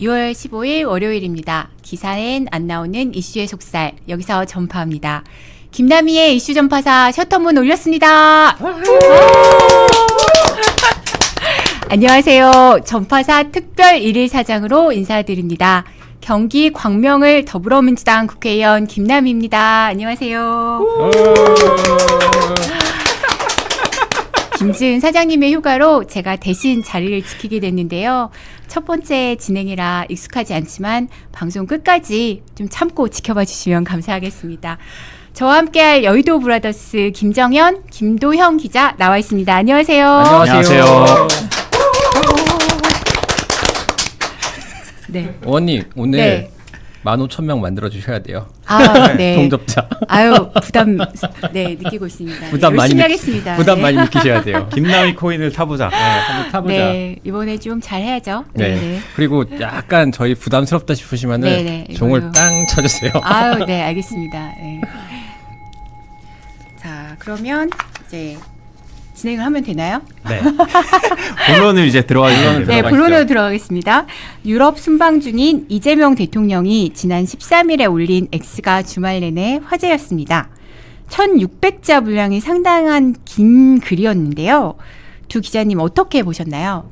6월 15일 월요일입니다. 기사엔 안 나오는 이슈의 속살, 여기서 전파합니다. 김남희의 이슈 전파사 셔터문 올렸습니다. 안녕하세요. 전파사 특별 1일 사장으로 인사드립니다. 경기 광명을 더불어민주당 국회의원 김남희입니다. 안녕하세요. 김지은 사장님의 휴가로 제가 대신 자리를 지키게 됐는데요. 첫 번째 진행이라 익숙하지 않지만 방송 끝까지 좀 참고 지켜봐 주시면 감사하겠습니다. 저와 함께할 여의도 브라더스 김정현, 김도형 기자 나와 있습니다. 안녕하세요. 안녕하세요. 네. 원님 오늘 네. 15,000명 만들어 주셔야 돼요. 아, 네. 동접자. 아유, 부담 느끼고 있습니다. 부담 많이 열심히 하겠습니다. 부담 네. 많이 느끼셔야 돼요. 김남희 코인을 타보자. 한번 타보자. 네, 이번에 좀 잘 해야죠. 네. 네. 그리고 약간 저희 부담스럽다 싶으시면은 네네, 종을 이걸로. 땅 쳐주세요. 아유, 네, 알겠습니다. 네. 자, 그러면 이제 진행을 하면 되나요? 네. 본론을 이제 들어가주면 네, 들어가시죠. 본론으로 들어가겠습니다. 유럽 순방 중인 이재명 대통령이 지난 13일에 올린 X가 주말 내내 화제였습니다. 1600자 분량이 상당한 긴 글이었는데요. 두 기자님 어떻게 보셨나요?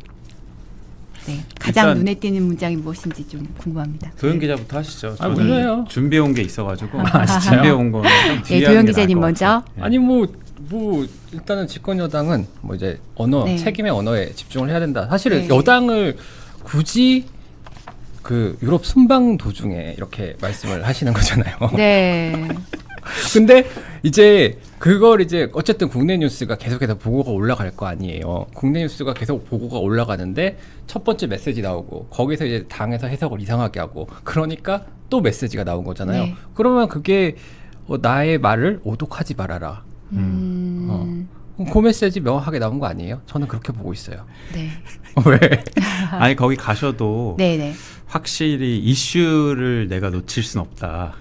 네, 가장 일단 눈에 띄는 문장이 무엇인지 좀 궁금합니다. 도현 기자부터 하시죠. 아, 저는 몰라요. 준비해온 게 있어가지고 진짜요? 준비해온 거는 좀 네, 주의하는 도현 게 기자님 나을 것 먼저. 같아요. 네. 아니 뭐 일단은 집권 여당은 뭐 이제 언어 네. 책임의 언어에 집중을 해야 된다. 사실은 네. 여당을 굳이 그 유럽 순방 도중에 이렇게 말씀을 하시는 거잖아요. 네. 근데 이제 그걸 이제 어쨌든 국내 뉴스가 계속해서 보고가 올라갈 거 아니에요. 국내 뉴스가 계속 보고가 올라가는데 첫 번째 메시지 나오고 거기서 이제 당에서 해석을 이상하게 하고 그러니까 또 메시지가 나온 거잖아요. 네. 그러면 그게 나의 말을 오독하지 말아라. 그 메시지 명확하게 나온 거 아니에요? 저는 그렇게 보고 있어요. 네. 왜? 아니 거기 가셔도 네네. 확실히 이슈를 내가 놓칠 순 없다.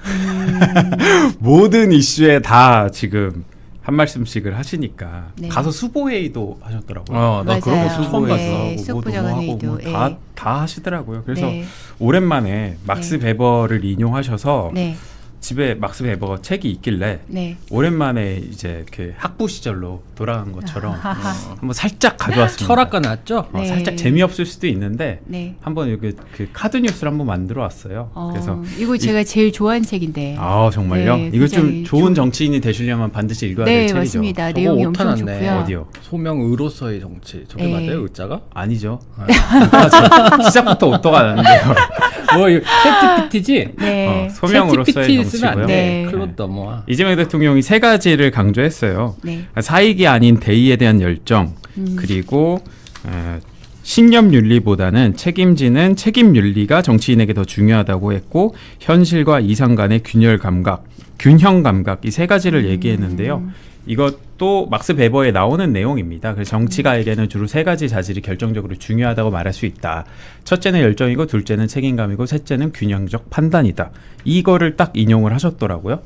모든 이슈에 다 지금 한 말씀씩을 하시니까 네. 가서 수보회의도 하셨더라고요. 나 그런 거 맞아요. 처음 봤어. 네, 수보자관회의도, 예. 다 하시더라고요. 그래서 네. 오랜만에 막스 네. 베버를 인용하셔서 네. 집에 막스 베버 책이 있길래 네. 오랜만에 이제 그 학부 시절로 돌아간 것처럼 한번 살짝 가져왔습니다. 철학과 나왔죠? 네. 살짝 재미없을 수도 있는데 네. 한번 여기 그 카드 뉴스를 한번 만들어 왔어요. 그래서 이거 제가 제일 좋아하는 책인데. 아 정말요? 네, 이거 좀 굉장히 좋은 정치인이 되시려면 반드시 읽어야 될 네, 책이죠. 맞습니다. 저거 내용이 오타 엄청 났네. 좋고요. 어디요? 소명의로서의 정치. 저게 네. 맞아요? 의자가? 아니죠. 시작부터 오토가 나는데요. 뭐 챗GPT지? 네. 소명으로서의 챗GPT 쓰면 안 정치고요. 돼. 네. 클럽 넘어와. 이재명 대통령이 세 가지를 강조했어요. 네. 사익이 아닌 대의에 대한 열정, 그리고 신념 윤리보다는 책임지는 책임 윤리가 정치인에게 더 중요하다고 했고 현실과 이상 간의 균형 감각 이 세 가지를 얘기했는데요. 이것도 막스 베버에 나오는 내용입니다. 그래서 정치가에게는 주로 세 가지 자질이 결정적으로 중요하다고 말할 수 있다. 첫째는 열정이고 둘째는 책임감이고 셋째는 균형적 판단이다. 이거를 딱 인용을 하셨더라고요.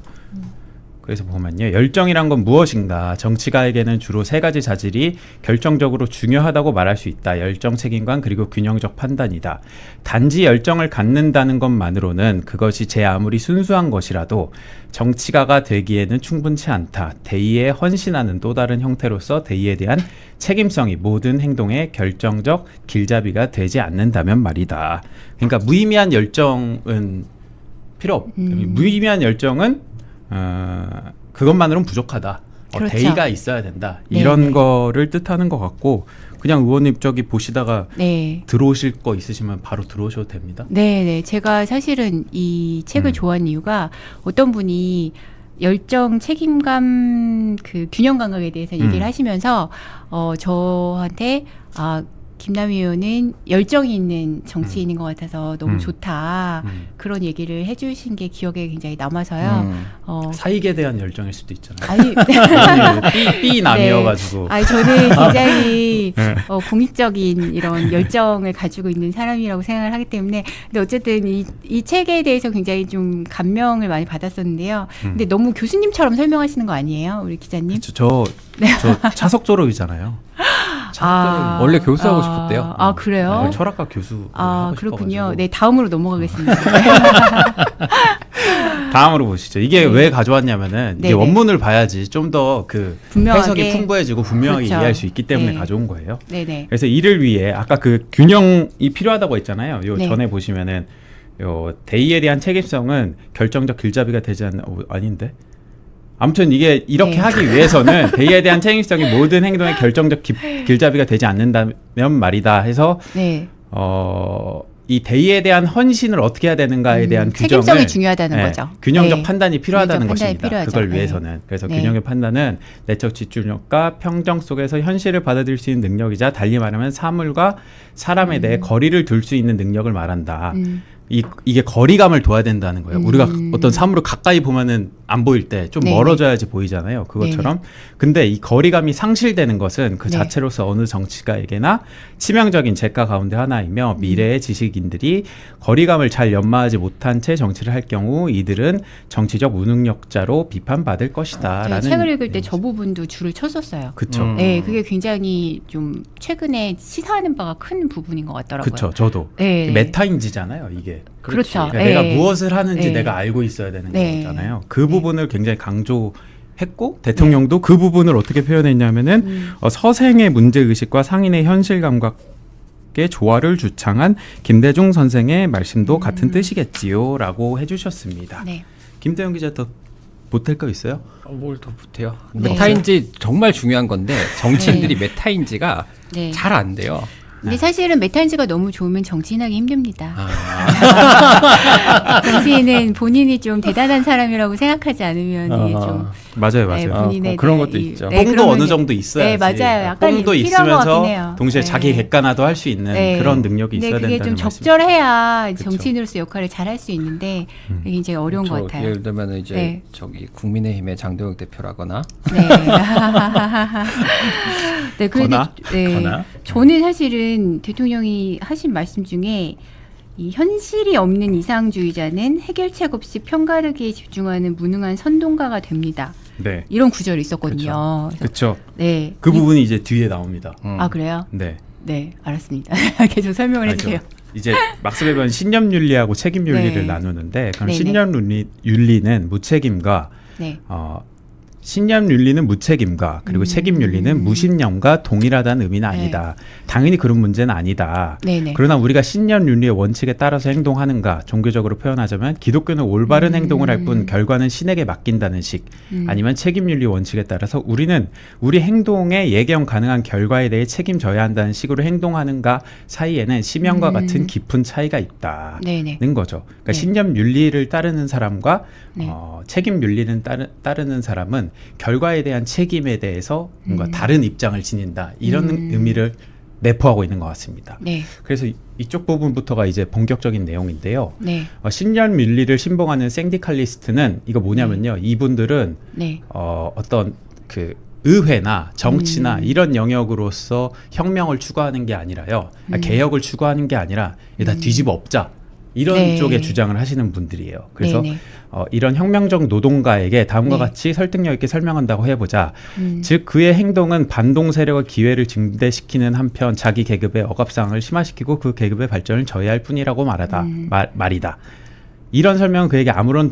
그래서 보면요. 열정이란 건 무엇인가? 정치가에게는 주로 세 가지 자질이 결정적으로 중요하다고 말할 수 있다. 열정, 책임감, 그리고 균형적 판단이다. 단지 열정을 갖는다는 것만으로는 그것이 제 아무리 순수한 것이라도 정치가가 되기에는 충분치 않다. 대의에 헌신하는 또 다른 형태로서 대의에 대한 책임성이 모든 행동의 결정적 길잡이가 되지 않는다면 말이다. 그러니까 무의미한 열정은 필요 없. 무의미한 열정은 그것만으로는 부족하다. 그렇죠. 대의가 있어야 된다. 네, 이런 네. 거를 뜻하는 것 같고 그냥 의원님 저기 보시다가 네. 들어오실 거 있으시면 바로 들어오셔도 됩니다. 네, 네. 제가 사실은 이 책을 좋아하는 이유가 어떤 분이 열정, 책임감, 그 균형 감각에 대해서 얘기를 하시면서 저한테 김남희 의원은 열정이 있는 정치인인 것 같아서 너무 좋다. 그런 얘기를 해주신 게 기억에 굉장히 남아서요. 사익에 대한 열정일 수도 있잖아요. 아니, 삐 남이어가지고. 아니 저는 굉장히 공익적인 이런 열정을 가지고 있는 사람이라고 생각을 하기 때문에 근데 어쨌든 이 책에 대해서 굉장히 좀 감명을 많이 받았었는데요. 근데 너무 교수님처럼 설명하시는 거 아니에요, 우리 기자님? 저 차석 졸업이잖아요. 철학자는 원래 교수하고 싶었대요. 아 그래요? 네, 철학과 교수 아 하고 그렇군요. 싶어가지고. 네 다음으로 넘어가겠습니다. 다음으로 보시죠. 이게 네. 왜 가져왔냐면은 이게 네네. 원문을 봐야지 좀 더 그 분명하게. 해석이 풍부해지고 분명하게 그렇죠. 이해할 수 있기 때문에 네. 가져온 거예요. 네네. 그래서 이를 위해 아까 그 균형이 필요하다고 했잖아요. 요 네. 전에 보시면은 요 대의에 대한 책임성은 결정적 길잡이가 되지 않는 아닌데. 아무튼 이게 이렇게 네. 하기 위해서는 대의에 대한 책임성이 모든 행동의 결정적 길잡이가 되지 않는다면 말이다 해서 네. 이 대의에 대한 헌신을 어떻게 해야 되는가에 대한 규정을 책임성이 중요하다는 거죠. 균형적 네. 판단이 필요하다는 균형적 판단이 것입니다. 필요하죠. 그걸 네. 위해서는. 그래서 네. 균형의 판단은 내적 집중력과 평정 속에서 현실을 받아들일 수 있는 능력이자 달리 말하면 사물과 사람에 대해 거리를 둘 수 있는 능력을 말한다. 이게 거리감을 둬야 된다는 거예요. 우리가 어떤 사물을 가까이 보면은 안 보일 때 좀 네네. 멀어져야지 보이잖아요. 그것처럼. 근데 이 거리감이 상실되는 것은 그 네. 자체로서 어느 정치가에게나 치명적인 죄가 가운데 하나이며 미래의 지식인들이 거리감을 잘 연마하지 못한 채 정치를 할 경우 이들은 정치적 무능력자로 비판받을 것이다. 제가 라는 책을 읽을 때 저 부분도 줄을 쳤었어요. 그쵸. 네, 그게 굉장히 좀 최근에 시사하는 바가 큰 부분인 것 같더라고요. 그쵸. 저도. 네. 메타인지잖아요, 이게. 그렇죠. 그러니까 네. 내가 무엇을 하는지 네. 내가 알고 있어야 되는 네. 거잖아요. 그 부분을 굉장히 강조했고 대통령도 그 부분을 어떻게 표현했냐면은 서생의 문제 의식과 상인의 현실 감각의 조화를 주창한 김대중 선생의 말씀도 같은 뜻이겠지요라고 해주셨습니다. 네. 김태형 기자 더 보탤 거 있어요? 뭘 더 못해요. 네. 메타인지 정말 중요한 건데 정치인들이 메타인지가 네. 잘 안 돼요. 근데 사실은 메타인지가 너무 좋으면 정치인하기 힘듭니다. 아. 정치인은 본인이 좀 대단한 사람이라고 생각하지 않으면 이게 좀 맞아요, 네, 맞아요. 본인의 그런 네, 것도 있죠. 네, 뽕도 그러면 어느 이제- 정도 있어야지. 네, 맞아요. 약간 뽕도 필요한 것 같긴 있으면서 해요. 동시에 네. 자기 객관화도 할 수 있는 네. 그런 능력이 있어야 근데 그게 된다는 좀 말씀. 적절해야 그쵸. 정치인으로서 역할을 잘 할 수 있는데 이게 굉장히 어려운 것 같아요. 예를 들면 이제 네. 저기 국민의힘의 장동혁 대표라거나 네. 네, 그래도 거나? 네. 거나? 저는 사실은 대통령이 하신 말씀 중에 이 현실이 없는 이상주의자는 해결책 없이 편가르기에 집중하는 무능한 선동가가 됩니다. 네. 이런 구절이 있었거든요. 그래서 그렇죠. 네. 그 부분이 이제 뒤에 나옵니다. 아 그래요? 네. 네, 알았습니다. 계속 설명을 알죠. 해주세요. 이제 막스베버는 신념윤리하고 책임윤리를 네. 나누는데 그럼 네네. 신념윤리는 무책임과 네. 신념윤리는 무책임과 그리고 책임윤리는 무신념과 동일하다는 의미는 아니다. 당연히 그런 문제는 아니다. 네네. 그러나 우리가 신념윤리의 원칙에 따라서 행동하는가 종교적으로 표현하자면 기독교는 올바른 행동을 할 뿐 결과는 신에게 맡긴다는 식 아니면 책임윤리 원칙에 따라서 우리는 우리 행동에 예견 가능한 결과에 대해 책임져야 한다는 식으로 행동하는가 사이에는 심연과 같은 깊은 차이가 있다는 네네. 거죠. 그러니까 네. 신념윤리를 따르는 사람과 네. 책임윤리는 따르는 사람은 결과에 대한 책임에 대해서 뭔가 다른 입장을 지닌다 이런 의미를 내포하고 있는 것 같습니다. 네. 그래서 이쪽 부분부터가 이제 본격적인 내용인데요. 네. 신념윤리를 신봉하는 생디칼리스트는 이거 뭐냐면요. 이분들은 네. 어떤 그 의회나 정치나 이런 영역으로서 혁명을 추구하는 게 아니라요. 개혁을 추구하는 게 아니라 다 뒤집어 엎자. 이런 네. 쪽에 주장을 하시는 분들이에요. 그래서 네네. 이런 혁명적 노동가에게 다음과 네. 같이 설득력 있게 설명한다고 해보자. 즉 그의 행동은 반동 세력의 기회를 증대시키는 한편 자기 계급의 억압상을 심화시키고 그 계급의 발전을 저해할 뿐이라고 말이다. 이런 설명은 그에게 아무런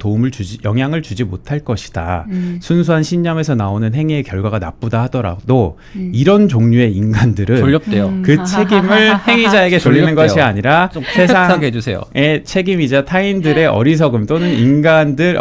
영향을 주지 못할 것이다. 순수한 신념에서 나오는 행위의 결과가 나쁘다 하더라도 이런 종류의 인간들은 졸렵대요. 그 책임을 행위자에게 돌리는 졸렵대요. 것이 아니라 좀 팽팽하게 해주세요. 세상의 책임이자 타인들의 어리석음 또는 인간을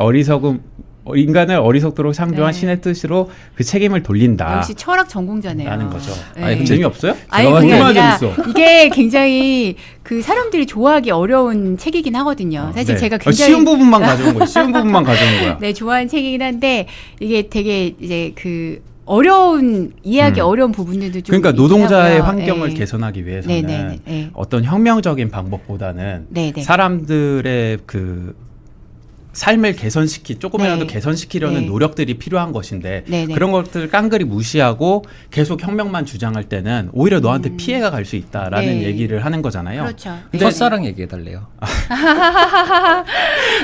어리석도록 창조한 네. 신의 뜻으로 그 책임을 돌린다. 역시 철학 전공자네요. 라는 거죠. 네. 아니, 그럼 재미없어요? 아니 들어가는 그게 얼마나 아니라 재밌어. 이게 굉장히 그 사람들이 좋아하기 어려운 책이긴 하거든요. 사실 네. 제가 굉장히 쉬운 부분만 가져온 거예요. 쉬운 부분만 가져온 거야. 네 좋아하는 책이긴 한데 이게 되게 이제 그 어려운 이해하기 어려운 부분들도 좀 그러니까 있긴 노동자의 하고요. 환경을 네. 개선하기 위해서는 네네네. 네. 어떤 혁명적인 방법보다는 네네. 사람들의 그 삶을 조금이라도 네. 개선시키려는 네. 노력들이 필요한 것인데 네네. 그런 것들을 깡그리 무시하고 계속 혁명만 주장할 때는 오히려 너한테 피해가 갈 수 있다라는 네. 얘기를 하는 거잖아요. 그렇죠. 첫사랑 얘기해달래요.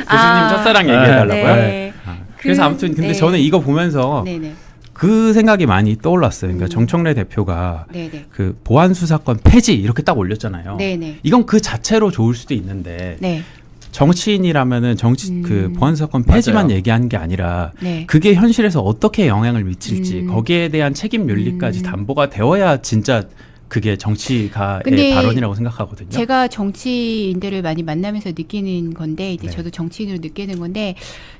교수님 첫사랑 얘기해달라고요? 네. 그래서 아무튼 근데 네. 저는 이거 보면서 네네. 그 생각이 많이 떠올랐어요. 그러니까 정청래 대표가 네네. 그 보안 수사권 폐지 이렇게 딱 올렸잖아요. 네네. 이건 그 자체로 좋을 수도 있는데 네. 정치인이라면은 그 보안 수사권 폐지만 맞아요. 얘기하는 게 아니라 네. 그게 현실에서 어떻게 영향을 미칠지 거기에 대한 책임 윤리까지 담보가 되어야 진짜 그게 정치가의 근데 발언이라고 생각하거든요. 제가 정치인들을 많이 만나면서 느끼는 건데 이제 네. 저도 정치인으로 느끼는 건데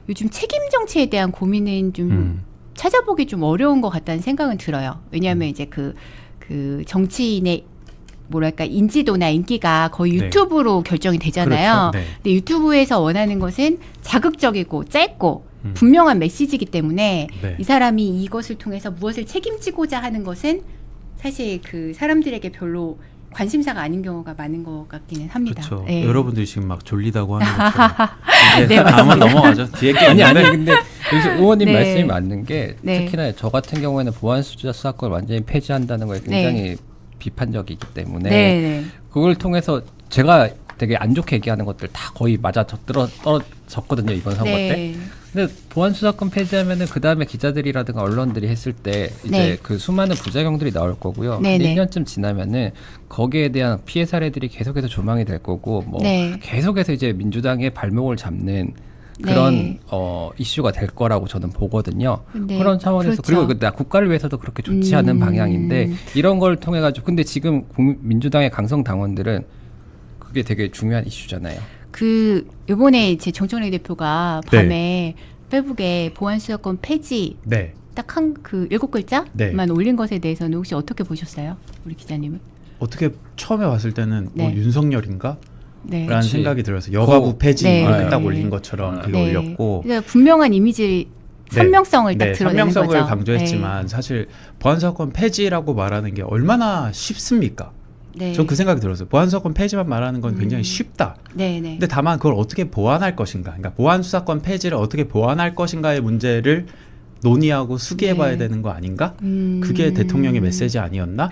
요즘 책임 정치에 대한 고민은 좀 찾아보기 좀 어려운 것 같다는 생각은 들어요. 왜냐하면 이제 그 정치인의 뭐랄까 인지도나 인기가 거의 네. 유튜브로 결정이 되잖아요. 그렇죠. 네. 근데 유튜브에서 원하는 것은 자극적이고 짧고 분명한 메시지이기 때문에 네. 이 사람이 이것을 통해서 무엇을 책임지고자 하는 것은 사실 그 사람들에게 별로 관심사가 아닌 경우가 많은 것 같기는 합니다. 그렇죠. 네. 여러분들이 지금 막 졸리다고 하는 것처럼 이제 네, 다음은 넘어가죠. 뒤에 게 아니 있는데 근데 여기서 의원님 네. 말씀이 맞는 게 네. 특히나 저 같은 경우에는 보안 수사권을 완전히 폐지한다는 거에 굉장히 비판적이기 때문에 네. 그걸 통해서 제가 되게 안 좋게 얘기하는 것들 다 거의 맞아 떨어졌거든요 이번 선거 때. 네. 근데 보안 수사권 폐지하면은 그 다음에 기자들이라든가 언론들이 했을 때 이제 네. 그 수많은 부작용들이 나올 거고요. 네, 네. 1년쯤 지나면은 거기에 대한 피해 사례들이 계속해서 조망이 될 거고 뭐 네. 계속해서 이제 민주당의 발목을 잡는 그런 네. 이슈가 될 거라고 저는 보거든요. 네, 그런 차원에서 그렇죠. 그리고 국가를 위해서도 그렇게 좋지 않은 방향인데 이런 걸 통해 가지고 근데 지금 민주당의 강성 당원들은 그게 되게 중요한 이슈잖아요. 그 이번에 제 정청래 대표가 네. 밤에 페북에 보안 수사권 폐지 네. 딱 한 그 7글자만 네. 올린 것에 대해서는 혹시 어떻게 보셨어요? 우리 기자님은? 어떻게 처음에 봤을 때는 뭐 네. 윤석열인가? 네. 라는 그치. 생각이 들어서 여가부 폐지 네. 이렇게 네. 딱 올린 것처럼 그게 올렸고 그러니까 분명한 이미지 선명성을 딱 네, 드러내는 선명성을 거죠. 강조했지만 사실 보안사건 폐지라고 말하는 게 얼마나 쉽습니까? 네. 전 그 생각이 들었어요. 보안사건 폐지만 말하는 건 굉장히 쉽다. 네, 네. 근데 다만 그걸 어떻게 보완할 것인가, 그러니까 보안수사권 폐지를 어떻게 보완할 것인가의 문제를 논의하고 수기해봐야 네. 되는 거 아닌가? 그게 대통령의 메시지 아니었나?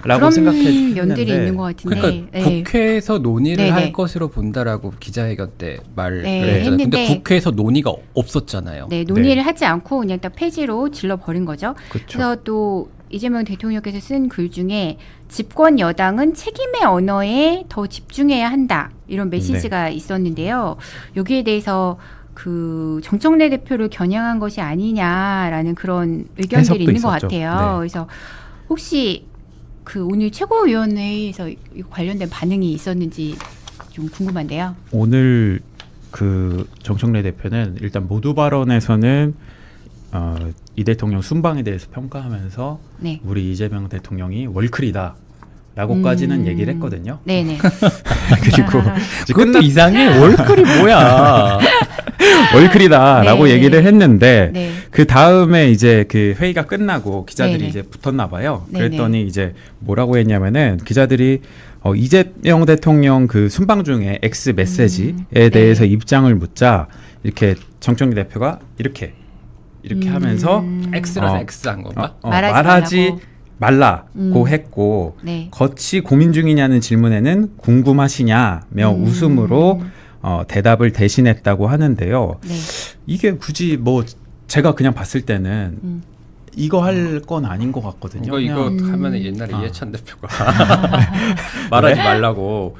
라고 그런 생각했는데 면들이 있는 것 같은데. 그러니까 네. 국회에서 논의를 네네. 할 것으로 본다라고 기자회견 때 말을 네, 했잖아요. 근데 했는데 국회에서 논의가 없었잖아요. 네, 논의를 하지 않고 그냥 딱 폐지로 질러버린 거죠. 그쵸. 그래서 또 이재명 대통령께서 쓴 글 중에 집권 여당은 책임의 언어에 더 집중해야 한다 이런 메시지가 있었는데요. 여기에 대해서 그 정청래 대표를 겨냥한 것이 아니냐라는 그런 의견들이 해석도 있는 것 있었죠. 같아요. 네. 그래서 혹시 그 오늘 최고위원회에서 이거 관련된 반응이 있었는지 좀 궁금한데요. 오늘 그 정청래 대표는 일단 모두 발언에서는 이 대통령 순방에 대해서 평가하면서 네. 우리 이재명 대통령이 월클이다. 라고까지는 얘기를 했거든요. 네네. 그리고 이제 그것도 이상해. 월클이 뭐야? 월클이다라고 네, 얘기를 네. 했는데 네. 그 다음에 이제 그 회의가 끝나고 기자들이 네네. 이제 붙었나 봐요. 네네. 그랬더니 이제 뭐라고 했냐면은 기자들이 이재명 대통령 그 순방 중에 X 메시지에 대해서 입장을 묻자 이렇게 정청래 대표가 이렇게 하면서 X라서 어. X한 건가? 말하지 말라고 했고 네. 거치 고민 중이냐는 질문에는 궁금하시냐며 웃음으로 대답을 대신했다고 하는데요. 네. 이게 굳이 뭐 제가 그냥 봤을 때는 이거 할 건 아닌 것 같거든요. 이거 그냥 하면은 옛날에 이해찬 대표가 말하지 말라고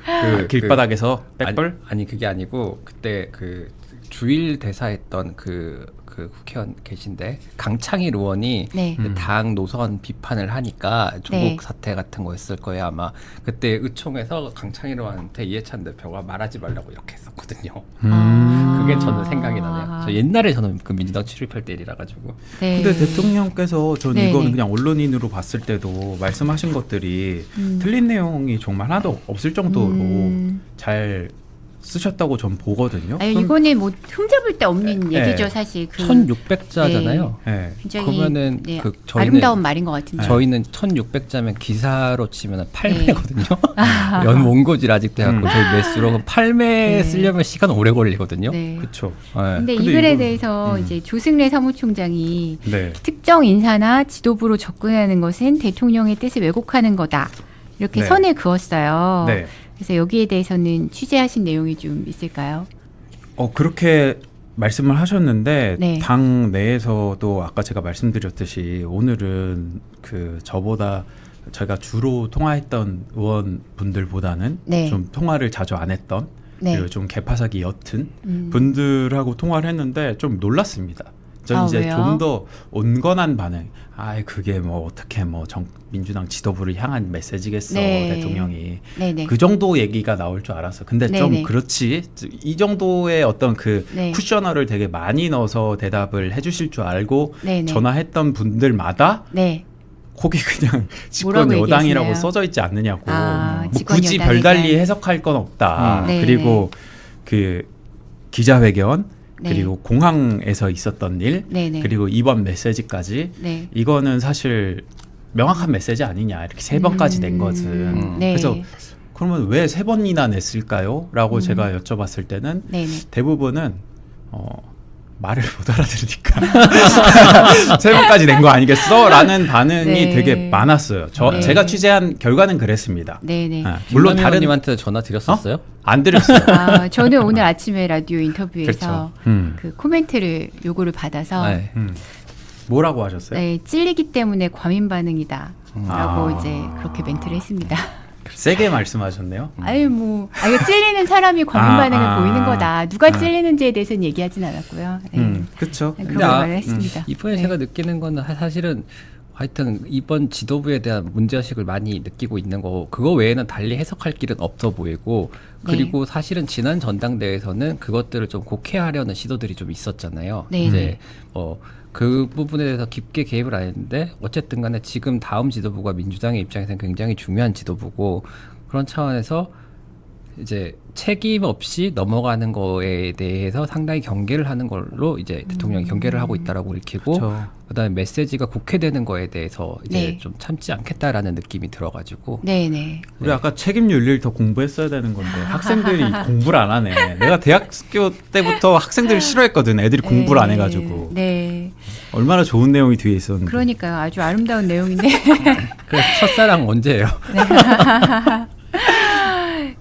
길바닥에서 아니, 빽벌? 아니 그게 아니고 그때 그 주일 대사했던 그 국회의원 계신데 강창일 의원이 네. 그 당 노선 비판을 하니까 조국 네. 사태 같은 거 했을 거예요 아마. 그때 의총에서 강창일 의원한테 이해찬 대표가 말하지 말라고 이렇게 했었거든요. 그게 저는 생각이 나네요. 저 옛날에 저는 그 민주당 출입할 때 일이라 가지고. 네. 근데 대통령께서 전 네, 이거는 네. 그냥 언론인으로 봤을 때도 말씀하신 것들이 틀린 내용이 정말 하나도 없을 정도로 잘 쓰셨다고 전 보거든요. 아니, 그럼- 이거는 뭐 흠잡을 데 없는 네. 얘기죠, 사실. 그 1600자잖아요. 네. 굉장히 그러면은 네, 그 아름다운 말인 것 같은데. 저희는 1600자면 기사로 치면 8매거든요. 연 원고지를 아직도 해갖고 저희 매수록은 8매 네. 쓰려면 시간 오래 걸리거든요. 네. 그렇죠. 네. 근데 이 근데 글에 이건- 대해서 이제 조승래 사무총장이 네. 특정 인사나 지도부로 접근하는 것은 대통령의 뜻을 왜곡하는 거다. 이렇게 네. 선을 그었어요. 네. 그래서 여기에 대해서는 취재하신 내용이 좀 있을까요? 그렇게 말씀을 하셨는데 네. 당 내에서도 아까 제가 말씀드렸듯이 오늘은 그 저보다 제가 주로 통화했던 의원분들보다는 네. 좀 통화를 자주 안 했던 네. 그리고 좀 개파삭이 옅은 분들하고 통화를 했는데 좀 놀랐습니다. 저는 이제 왜요? 좀 더 온건한 반응. 아, 그게 뭐 어떻게 뭐 민주당 지도부를 향한 메시지겠어, 네. 대통령이. 네네. 그 정도 얘기가 나올 줄 알았어. 근데 좀 네네. 그렇지. 이 정도의 어떤 그 네. 쿠셔너를 되게 많이 넣어서 대답을 해주실 줄 알고 네네. 전화했던 분들마다 네. 거기 그냥 뭐라고 집권 여당이라고 얘기하시나요? 써져 있지 않느냐고. 아, 뭐 집권 굳이 여당에 별달리 대한- 해석할 건 없다. 네. 그리고 그 기자회견 네. 그리고 공항에서 있었던 일 네네. 그리고 이번 메시지까지 네. 이거는 사실 명확한 메시지 아니냐 이렇게 세 번까지 낸 것은 네. 그래서 그러면 왜 세 번이나 냈을까요? 라고 제가 여쭤봤을 때는 네네. 대부분은 말을 못 알아들으니까 세 번까지 낸 거 아니겠어? 라는 반응이 네. 되게 많았어요. 네. 제가 취재한 결과는 그랬습니다. 네네. 아, 물론 다른 의원님한테 전화 드렸었어요? 안 드렸어요. 아, 저는 오늘 아침에 라디오 인터뷰에서 그렇죠. 그 코멘트를 요구를 받아서 네. 뭐라고 하셨어요? 네, 찔리기 때문에 과민 반응이다. 라고 아. 이제 그렇게 멘트를 했습니다. 세게 말씀하셨네요. 아니 뭐 이거 찔리는 사람이 과민 아, 반응을 아. 보이는 거다. 누가 찔리는지에 대해서는 얘기하진 않았고요. 네. 그렇죠. 그런 근데 말을 했습니다. 이번에 네. 제가 느끼는 건 사실은 하여튼 이번 지도부에 대한 문제의식을 많이 느끼고 있는 거 그거 외에는 달리 해석할 길은 없어 보이고 그리고 사실은 지난 전당대회에서는 그것들을 좀 곡해하려는 시도들이 좀 있었잖아요. 네. 이제 그 부분에 대해서 깊게 개입을 안 했는데 어쨌든 간에 지금 다음 지도부가 민주당의 입장에서는 굉장히 중요한 지도부고 그런 차원에서 이제 책임 없이 넘어가는 거에 대해서 상당히 경계를 하는 걸로 이제 대통령이 경계를 하고 있다라고 읽히고 그렇죠. 그다음에 메시지가 국회되는 거에 대해서 이제 네. 좀 참지 않겠다라는 느낌이 들어가지고 네네. 우리 아까 책임 윤리를 더 공부했어야 되는 건데 학생들이 공부를 안 하네. 내가 대학교 때부터 학생들을 싫어했거든. 애들이 공부를 안 해가지고 네. 얼마나 좋은 내용이 뒤에 있었는데. 그러니까요. 아주 아름다운 내용인데. 그 첫사랑 언제예요?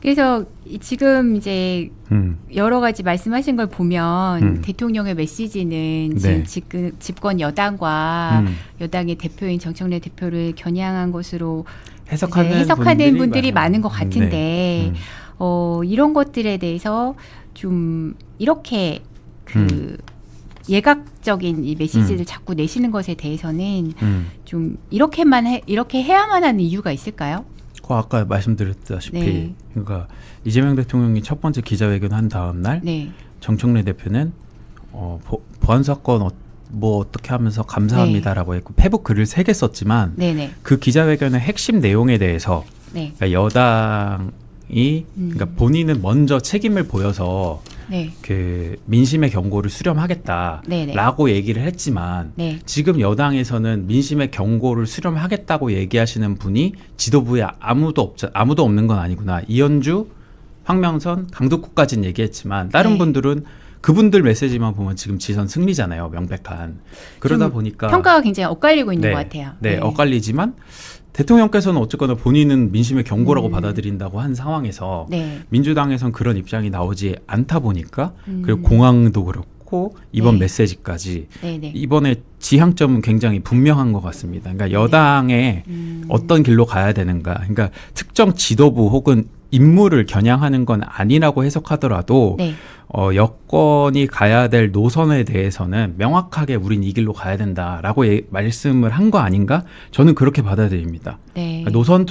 그래서 지금 이제 음, 여러 가지 말씀하신 걸 보면 음. 대통령의 메시지는 네. 지금 집권 여당과 음. 여당의 대표인 정청래 대표를 겨냥한 것으로 해석하는, 이제 해석하는 분들이 많아요. 많은 것 같은데 네. 이런 것들에 대해서 좀 이렇게 그 예각적인 이 메시지를 자꾸 내시는 것에 대해서는 좀 이렇게 해야만 하는 이유가 있을까요? 그 아까 말씀드렸다시피 네. 그러니까 이재명 대통령이 첫 번째 기자회견 한 다음 날 네. 정청래 대표는 보안 사건 뭐 어떻게 하면서 감사합니다라고 했고 페북 글을 3개 썼지만 네네. 그 기자회견의 핵심 내용에 대해서 네. 그러니까 여당이 그러니까 본인은 먼저 책임을 보여서 네. 그 민심의 경고를 네네. 수렴하겠다라고 얘기를 했지만 네. 지금 여당에서는 민심의 경고를 수렴하겠다고 얘기하시는 분이 지도부에 아무도 없는 건 아니구나. 이현주, 황명선, 강덕구까지는 얘기했지만 다른 네. 분들은 그분들 메시지만 보면 지금 지선 승리잖아요. 명백한. 그러다 좀 보니까 평가가 굉장히 엇갈리고 있는 네, 것 같아요. 네, 엇갈리지만 대통령께서는 어쨌거나 본인은 민심의 경고라고 받아들인다고 한 상황에서 네. 민주당에선 그런 입장이 나오지 않다 보니까 그리고 공항도 그렇고 이번 네. 메시지까지 네네. 이번에 지향점은 굉장히 분명한 것 같습니다. 그러니까 여당의 어떤 길로 가야 되는가. 그러니까 특정 지도부 혹은 인물을 겨냥하는 건 아니라고 해석하더라도 네. 여권이 가야 될 노선에 대해서는 명확하게 우린 이 길로 가야 된다라고 말씀을 한 거 아닌가? 저는 그렇게 받아들입니다. 네. 그러니까 노선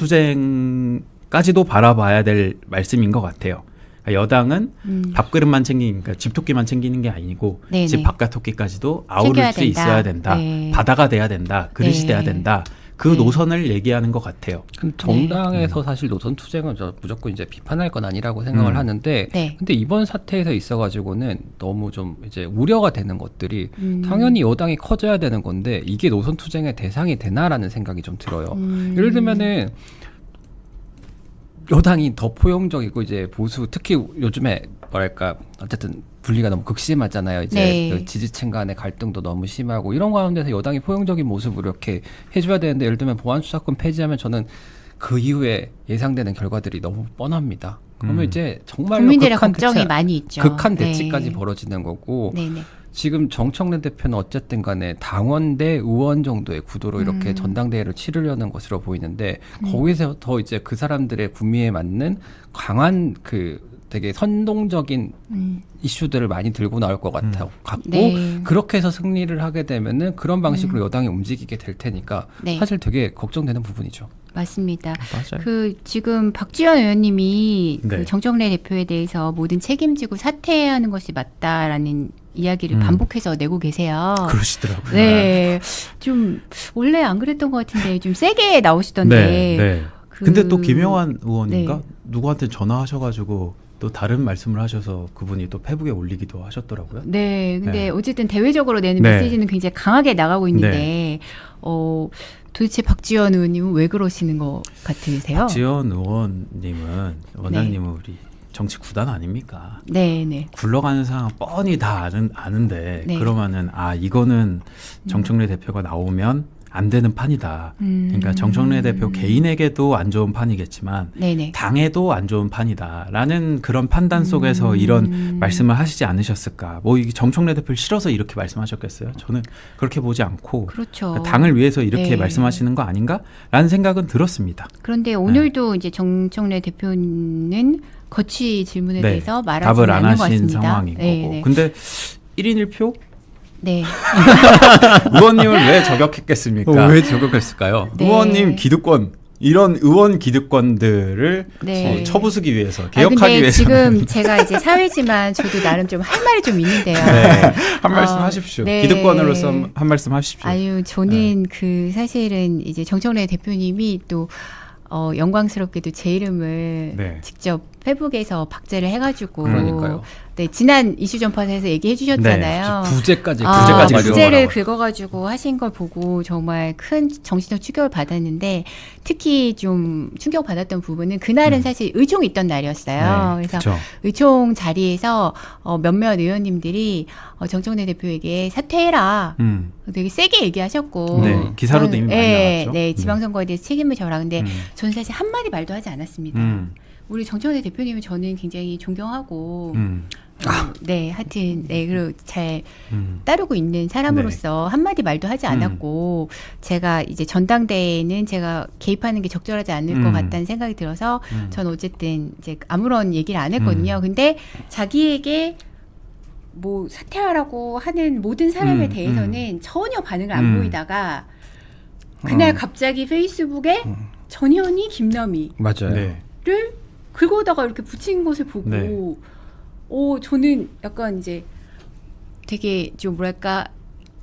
투쟁까지도 바라봐야 될 말씀인 것 같아요. 그러니까 여당은 밥그릇만 챙기니까 집토끼만 챙기는 게 아니고 네네. 집 바깥 토끼까지도 챙겨야 아우를 수 된다. 있어야 된다. 네. 바다가 돼야 된다. 그릇이 네. 돼야 된다. 그 네. 노선을 얘기하는 것 같아요. 그럼 정당에서 사실 노선 투쟁은 무조건 이제 비판할 건 아니라고 생각을 하는데 네. 근데 이번 사태에서 있어가지고는 너무 좀 이제 우려가 되는 것들이 당연히 여당이 커져야 되는 건데 이게 노선 투쟁의 대상이 되나라는 생각이 좀 들어요. 예를 들면은 여당이 더 포용적이고 이제 보수 특히 요즘에 뭐랄까 어쨌든 분리가 너무 극심하잖아요. 이제 네. 그 지지층 간의 갈등도 너무 심하고 이런 가운데서 여당이 포용적인 모습으로 이렇게 해줘야 되는데 예를 들면 보안 수사권 폐지하면 저는 그 이후에 예상되는 결과들이 너무 뻔합니다. 그러면 이제 정말로 국민들의 걱정이 많이 있죠. 극한 네. 대치까지 벌어지는 거고 네네. 지금 정청래 대표는 어쨌든 간에 당원 대 의원 정도의 구도로 이렇게 전당대회를 치르려는 것으로 보이는데 거기서 더 이제 그 사람들의 구미에 맞는 강한 그 되게 선동적인 이슈들을 많이 들고 나올 것 같고 네. 그렇게 해서 승리를 하게 되면은 그런 방식으로 여당이 움직이게 될 테니까 네. 사실 되게 걱정되는 부분이죠. 맞습니다. 맞아요. 그 지금 박지원 의원님이 네. 그 정청래 대표에 대해서 모든 책임지고 사퇴하는 것이 맞다라는 이야기를 반복해서 내고 계세요. 그러시더라고요. 네, 좀 원래 안 그랬던 것 같은데 좀 세게 나오시던데. 네, 네. 그- 근데 또 김영환 의원인가 네. 누구한테 전화하셔가지고 또 다른 말씀을 하셔서 그분이 또 페북에 올리기도 하셨더라고요. 네, 근데 네. 어쨌든 대외적으로 내는 네. 메시지는 굉장히 강하게 나가고 있는데, 도대체 박지원 의원님은 왜 그러시는 것 같으세요? 박지원 의원님은 원장님은 우리 정치 구단 아닙니까? 네, 네. 굴러가는 상황 뻔히 다 아는데 네. 그러면은 이거는 정청래 대표가 나오면 안 되는 판이다. 그러니까 정청래 대표 개인에게도 안 좋은 판이겠지만 네네. 당에도 안 좋은 판이다라는 그런 판단 속에서 이런 말씀을 하시지 않으셨을까? 뭐 이게 정청래 대표를 싫어서 이렇게 말씀하셨겠어요? 저는 그렇게 보지 않고 그렇죠. 그러니까 당을 위해서 이렇게 네. 말씀하시는 거 아닌가라는 생각은 들었습니다. 그런데 오늘도 이제 정청래 대표는 거취 질문에 네. 대해서 말하지 답을 안 않는 것 하신 같습니다. 상황인 네, 거고. 네. 근데 1인 1표? 네. 의원님을 왜 저격했겠습니까? 왜 저격했을까요? 네. 의원님 기득권 이런 의원 기득권들을 네. 쳐부수기 위해서 근데 개혁하기 위해서 지금 제가 이제 사회지만 저도 나름 좀 할 말이 좀 있는데요. 네, 한 말씀 하십시오. 네. 기득권으로서 한 말씀 하십시오. 아유, 저는 그 사실은 이제 정청래 대표님이 또 영광스럽게도 제 이름을 네. 직접 페북에서 박제를 해가지고 그러니까요. 네, 지난 이슈 전파에서 얘기해 주셨잖아요. 부재까지 부재까지 부제를 긁어가라고. 긁어가지고 하신 걸 보고 정말 큰 정신적 충격을 받았는데 특히 좀 충격 받았던 부분은 그날은 사실 의총이 있던 날이었어요. 그래서 그렇죠. 의총 자리에서 몇몇 의원님들이 정청래 대표에게 사퇴해라. 되게 세게 얘기하셨고. 네, 기사로도 이미 많이 나왔죠. 네, 지방선거에 대해서 책임을 져라. 근데 음. 저는 사실 한마디 말도 하지 않았습니다. 우리 정청래 대표님은 저는 굉장히 존경하고, 네, 하여튼, 네, 그리고 잘 따르고 있는 사람으로서 한마디 말도 하지 않았고, 제가 이제 전당대회에는 제가 개입하는 게 적절하지 않을 것 같다는 생각이 들어서, 전 어쨌든 이제 아무런 얘기를 안 했거든요. 근데 자기에게 뭐 사퇴하라고 하는 모든 사람에 대해서는 전혀 반응을 안 보이다가, 그날 갑자기 페이스북에 전현희, 김남희를 맞아요. 네. 긁어다가 이렇게 붙인 것을 보고, 네. 저는 약간 이제 되게 좀 뭐랄까,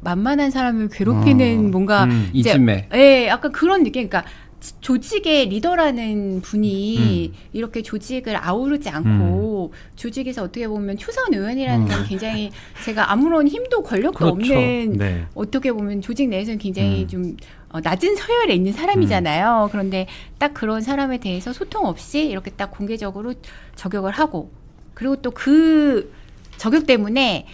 만만한 사람을 괴롭히는 뭔가, 이제, 이즘에. 예, 약간 그런 느낌. 그러니까 조직의 리더라는 분이 이렇게 조직을 아우르지 않고 조직에서 어떻게 보면 초선 의원이라는 건 굉장히 제가 아무런 힘도 권력도 그렇죠. 없는 네. 어떻게 보면 조직 내에서는 굉장히 좀 낮은 서열에 있는 사람이잖아요. 그런데 딱 그런 사람에 대해서 소통 없이 이렇게 딱 공개적으로 저격을 하고 그리고 또 그 저격 때문에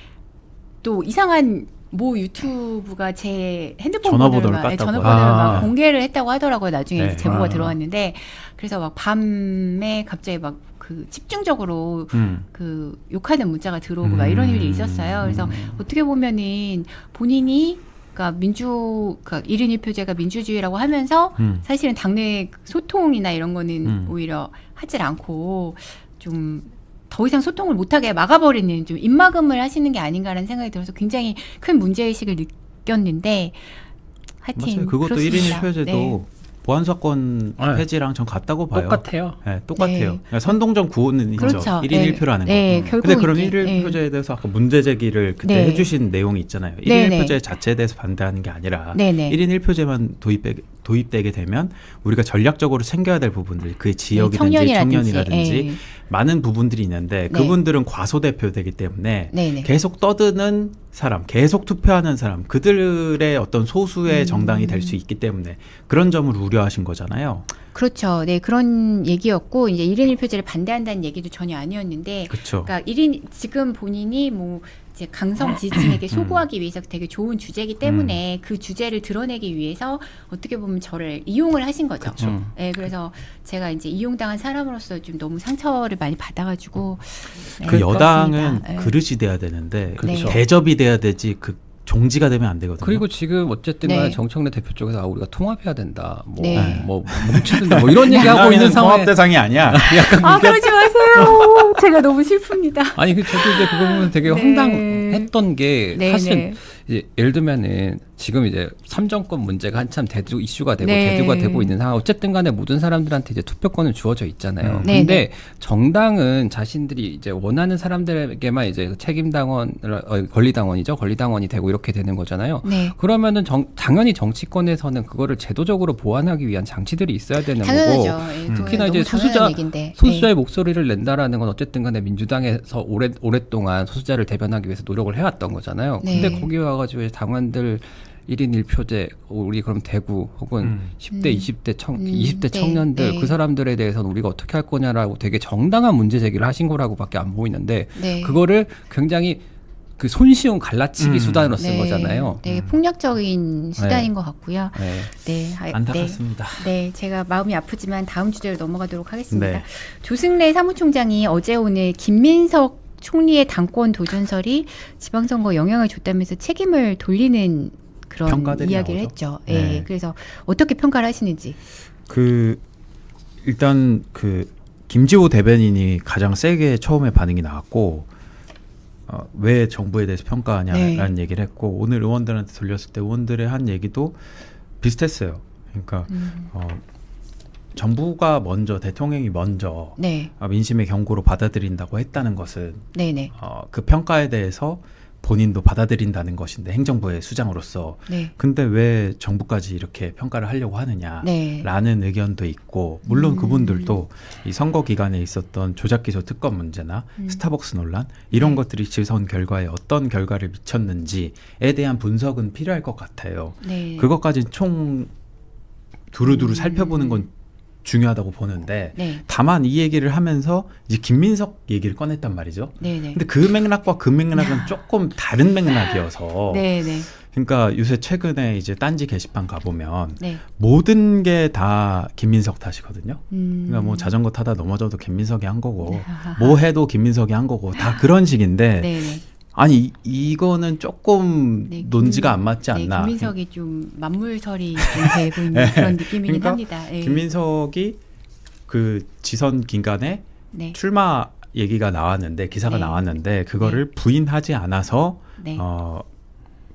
또 이상한 모 유튜브가 제 핸드폰 전화번호를 깠다고. 전화번호를 막 공개를 했다고 하더라고요. 나중에 네. 이제 제보가 들어왔는데 그래서 막 밤에 갑자기 막 그 집중적으로 그 욕하는 문자가 들어오고 막 이런 일이 있었어요. 그래서 어떻게 보면은 본인이 그러니까 그러니까 1인 1표제가 민주주의라고 하면서 사실은 당내 소통이나 이런 거는 오히려 하질 않고 좀 더 이상 소통을 못하게 막아버리는 좀 입막음을 하시는 게 아닌가라는 생각이 들어서 굉장히 큰 문제의식을 느꼈는데 하여튼 맞아요. 그것도 그렇습니다. 1인 1표제도 네. 보안사건 네. 폐지랑 전 같다고 봐요. 똑같아요. 네, 똑같아요. 네. 그러니까 선동적 구호는 있죠. 그렇죠. 1인 네. 1표라는 네, 거. 결국 근데 그럼 이제, 1인 네. 1표제에 대해서 아까 문제 제기를 그때 네. 해주신 내용이 있잖아요. 1인 네, 네. 1표제 자체에 대해서 반대하는 게 아니라 네네. 1인 1표제만 도입되게 되면 우리가 전략적으로 챙겨야 될 부분들, 그게 지역이든지 청년이라든지 예. 많은 부분들이 있는데 네. 그분들은 과소대표되기 때문에 네네. 계속 떠드는 사람, 계속 투표하는 사람, 그들의 어떤 소수의 정당이 될 수 있기 때문에 그런 점을 우려하신 거잖아요. 그렇죠. 네, 그런 얘기였고 이제 1인 1표제를 반대한다는 얘기도 전혀 아니었는데 그렇죠. 그러니까 1인 지금 본인이 뭐 이제 강성 지지층에게 소구하기 위해서 되게 좋은 주제이기 때문에 그 주제를 드러내기 위해서 어떻게 보면 저를 이용을 하신 거죠. 그쵸. 네, 그래서 제가 이제 이용당한 사람으로서 좀 너무 상처를 평가를 많이 받아가지고 네, 그 여당은 그렇습니다. 네. 그릇이 돼야 되는데 그렇죠. 대접이 돼야 되지 그 종지가 되면 안 되거든요. 그리고 지금 어쨌든 간에 네. 정청래 대표 쪽에서 아, 우리가 통합해야 된다. 뭐, 네. 뭐 뭉치든다. 뭐 이런 얘기하고 있는 상황에 통합 대상이 아니야. 아 그러지 마세요. 제가 너무 슬픕니다. 아니 그 저도 이제 그거 보면 되게 네. 황당했던 게 네, 사실 네. 이제 예를 들면은 지금 이제 3정권 문제가 한참 대두 이슈가 되고 네. 대두가 되고 있는 상황 어쨌든 간에 모든 사람들한테 이제 투표권은 주어져 있잖아요. 네, 근데 네. 정당은 자신들이 이제 원하는 사람들에게만 이제 책임당원 권리당원이죠. 권리당원이 되고 이렇게 되는 거잖아요. 네. 그러면은 당연히 정치권에서는 그거를 제도적으로 보완하기 위한 장치들이 있어야 되는 거고 당연하죠. 예, 특히나 너무 이제 당연한 얘기인데. 소수자의 목소리를 낸다라는 건 어쨌든 간에 민주당에서 오랫동안 소수자를 대변하기 위해서 노력을 해왔던 거잖아요. 네. 근데 거기 와가지고 이제 당원들 1인 1표제 우리 그럼 대구 혹은 10대 20대 네, 청년들 네. 그 사람들에 대해서는 우리가 어떻게 할 거냐라고 되게 정당한 문제 제기를 하신 거라고밖에 안 보이는데 네. 그거를 굉장히 그 손쉬운 갈라치기 수단으로 쓴 거잖아요. 네, 폭력적인 수단인 것 같고요. 네. 네, 안타깝습니다. 네, 제가 마음이 아프지만 다음 주제로 넘어가도록 하겠습니다. 네. 조승래 사무총장이 어제 오늘 김민석 총리의 당권 도전설이 지방선거 영향을 줬다면서 책임을 돌리는 그런 평가들이 이야기를 나오죠. 했죠. 네. 예, 그래서 어떻게 평가를 하시는지. 그 일단 그 김지호 대변인이 가장 세게 처음에 반응이 나왔고 왜 정부에 대해서 평가하냐라는 네. 얘기를 했고 오늘 의원들한테 돌렸을 때 의원들의 한 얘기도 비슷했어요. 그러니까 정부가 먼저 대통령이 먼저 네, 민심의 경고로 받아들인다고 했다는 것은 네, 네, 그 평가에 대해서 본인도 받아들인다는 것인데 행정부의 수장으로서 네, 근데 왜 정부까지 이렇게 평가를 하려고 하느냐라는 네. 의견도 있고 물론 그분들도 이 선거 기간에 있었던 조작기소 특검 문제나 스타벅스 논란 이런 것들이 지선 결과에 어떤 결과를 미쳤는지에 대한 분석은 필요할 것 같아요. 네. 그것까지 총 두루두루 살펴보는 건 중요하다고 보는데 네, 다만 이 얘기를 하면서 이제 김민석 얘기를 꺼냈단 말이죠. 네, 네. 근데 그 맥락과 그 맥락은 조금 다른 맥락이어서 네, 네, 그러니까 요새 최근에 이제 딴지 게시판 가보면 네. 모든 게 다 김민석 탓이거든요. 음. 그러니까 뭐 자전거 타다 넘어져도 김민석이 한 거고 하하하. 뭐 해도 김민석이 한 거고 다 그런 식인데 네, 네. 아니 이거는 조금 네, 논지가 안 맞지 네, 않나. 김민석이 좀 만물설이 좀 되고 있는 그런 느낌이긴 그러니까 합니다. 예. 김민석이 그 지선 기간에 네, 출마 얘기가 나왔는데 기사가 네. 나왔는데 그거를 부인하지 않아서 네.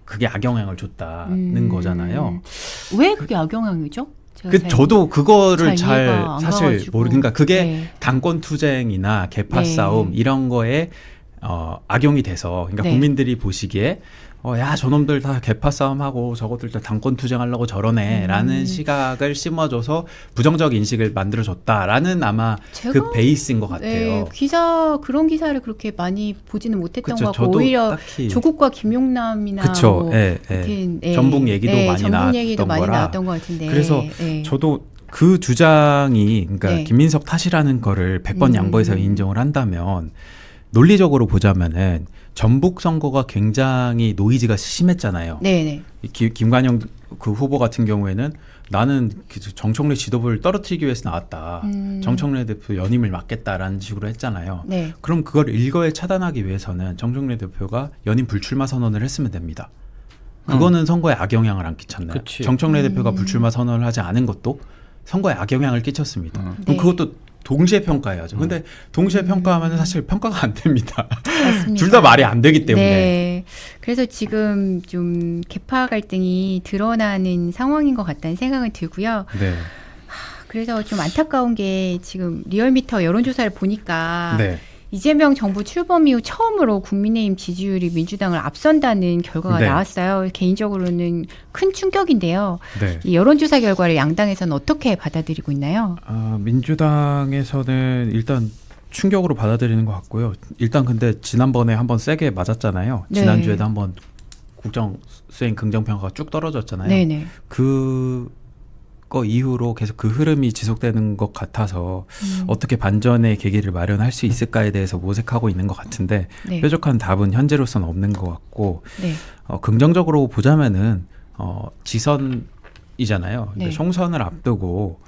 그게 악영향을 줬다는 거잖아요. 왜 그게 악영향이죠? 제가 그 잘- 저도 그거를 잘 이해가 잘 안 사실 가가지고. 모르니까 그게 네. 당권 투쟁이나 개파 네. 싸움 이런 거에 악용이 돼서 그러니까 네. 국민들이 보시기에 야 저놈들 다 개파 싸움하고 저것들 다 당권 투쟁하려고 저러네라는 시각을 심어줘서 부정적 인식을 만들어줬다라는 아마 제가- 그 베이스인 것 네, 같아요. 그런 기사를 그렇게 많이 보지는 못했던 그쵸, 것 같고 저도 오히려 딱히 조국과 김용남이나 그쵸, 뭐 예, 예. 이렇게, 전북 얘기도 많이 전북 나왔던 얘기도 많이 거라. 나왔던 것 같은데. 그래서 예. 저도 그 주장이 그러니까 네. 김민석 탓이라는 거를 100번 양보해서 인정을 한다면 논리적으로 보자면은 전북 선거가 굉장히 노이즈가 심했잖아요. 네네. 김관영 그 후보 같은 경우에는 나는 정청래 지도부를 떨어뜨리기 위해서 나왔다. 정청래 대표 연임을 막겠다라는 식으로 했잖아요. 네. 그럼 그걸 일거에 차단하기 위해서는 정청래 대표가 연임 불출마 선언을 했으면 됩니다. 그거는 선거에 악영향을 안 끼쳤나요? 그치. 정청래 대표가 불출마 선언을 하지 않은 것도 선거에 악영향을 끼쳤습니다. 그럼 네. 그것도 동시에 평가해야죠. 근데 동시에 평가하면 사실 평가가 안 됩니다. 맞습니다. 둘 다 말이 안 되기 때문에. 네. 그래서 지금 좀 개파 갈등이 드러나는 상황인 것 같다는 생각은 들고요. 네. 그래서 좀 안타까운 게 지금 리얼미터 여론조사를 보니까 네. 이재명 정부 출범 이후 처음으로 국민의힘 지지율이 민주당을 앞선다는 결과가 네. 나왔어요. 개인적으로는 큰 충격인데요. 네. 이 여론조사 결과를 양당에서는 어떻게 받아들이고 있나요? 민주당에서는 일단 충격으로 받아들이는 것 같고요. 일단 근데 지난번에 한번 세게 맞았잖아요. 네. 지난주에도 한번 국정 수행 긍정평가가 쭉 떨어졌잖아요. 네네. 그거 이후로 계속 그 흐름이 지속되는 것 같아서 어떻게 반전의 계기를 마련할 수 있을까에 대해서 모색하고 있는 것 같은데 네. 뾰족한 답은 현재로서는 없는 것 같고 네. 긍정적으로 보자면은 지선이잖아요. 근데 네. 총선을 앞두고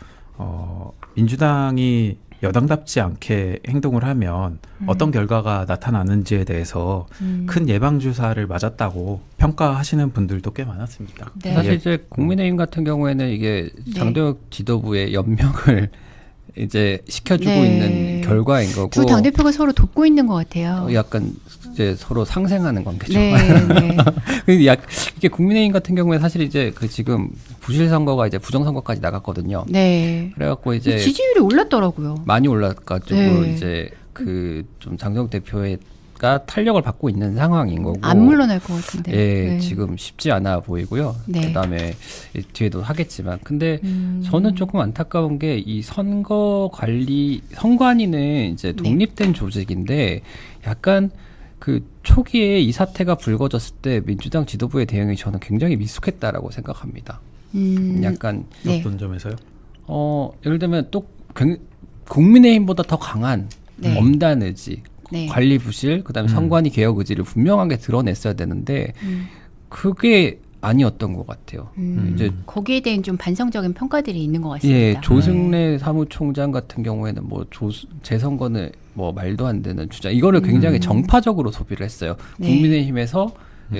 민주당이 여당답지 않게 행동을 하면 어떤 결과가 나타나는지에 대해서 큰 예방주사를 맞았다고 평가하시는 분들도 꽤 많았습니다. 네. 사실 예. 이제 국민의힘 같은 경우에는 이게 장도혁 지도부의 연명을 이제 시켜주고 네. 있는 결과인 거고 두 당대표가 서로 돕고 있는 것 같아요. 약간 이제 서로 상생하는 관계죠. 네, 네. 근데 이게 국민의힘 같은 경우에 사실 이제 그 지금 부실 선거가 이제 부정 선거까지 나갔거든요. 네. 그래갖고 이제 지지율이 올랐더라고요. 많이 올라가지고 네. 이제 그 좀 장도혁 대표가 탄력을 받고 있는 상황인 거고. 안 물러날 것 같은데. 예, 네. 지금 쉽지 않아 보이고요. 네. 그다음에 뒤에도 하겠지만, 근데 저는 조금 안타까운 게 이 선거 관리 선관위는 이제 독립된 조직인데 약간 그 초기에 이 사태가 불거졌을 때 민주당 지도부의 대응이 저는 굉장히 미숙했다라고 생각합니다. 약간 네. 어떤 점에서요? 예를 들면 또 국민의힘보다 더 강한 네. 엄단 의지, 네. 관리 부실, 그다음에 선관위 개혁 의지를 분명하게 드러냈어야 되는데 그게 아니었던 것 같아요. 이제 거기에 대한 좀 반성적인 평가들이 있는 것 같습니다. 예, 조승래 사무총장 같은 경우에는 뭐 재선거는 뭐 말도 안 되는 주장, 이거를 굉장히 정파적으로 소비를 했어요. 네. 국민의힘에서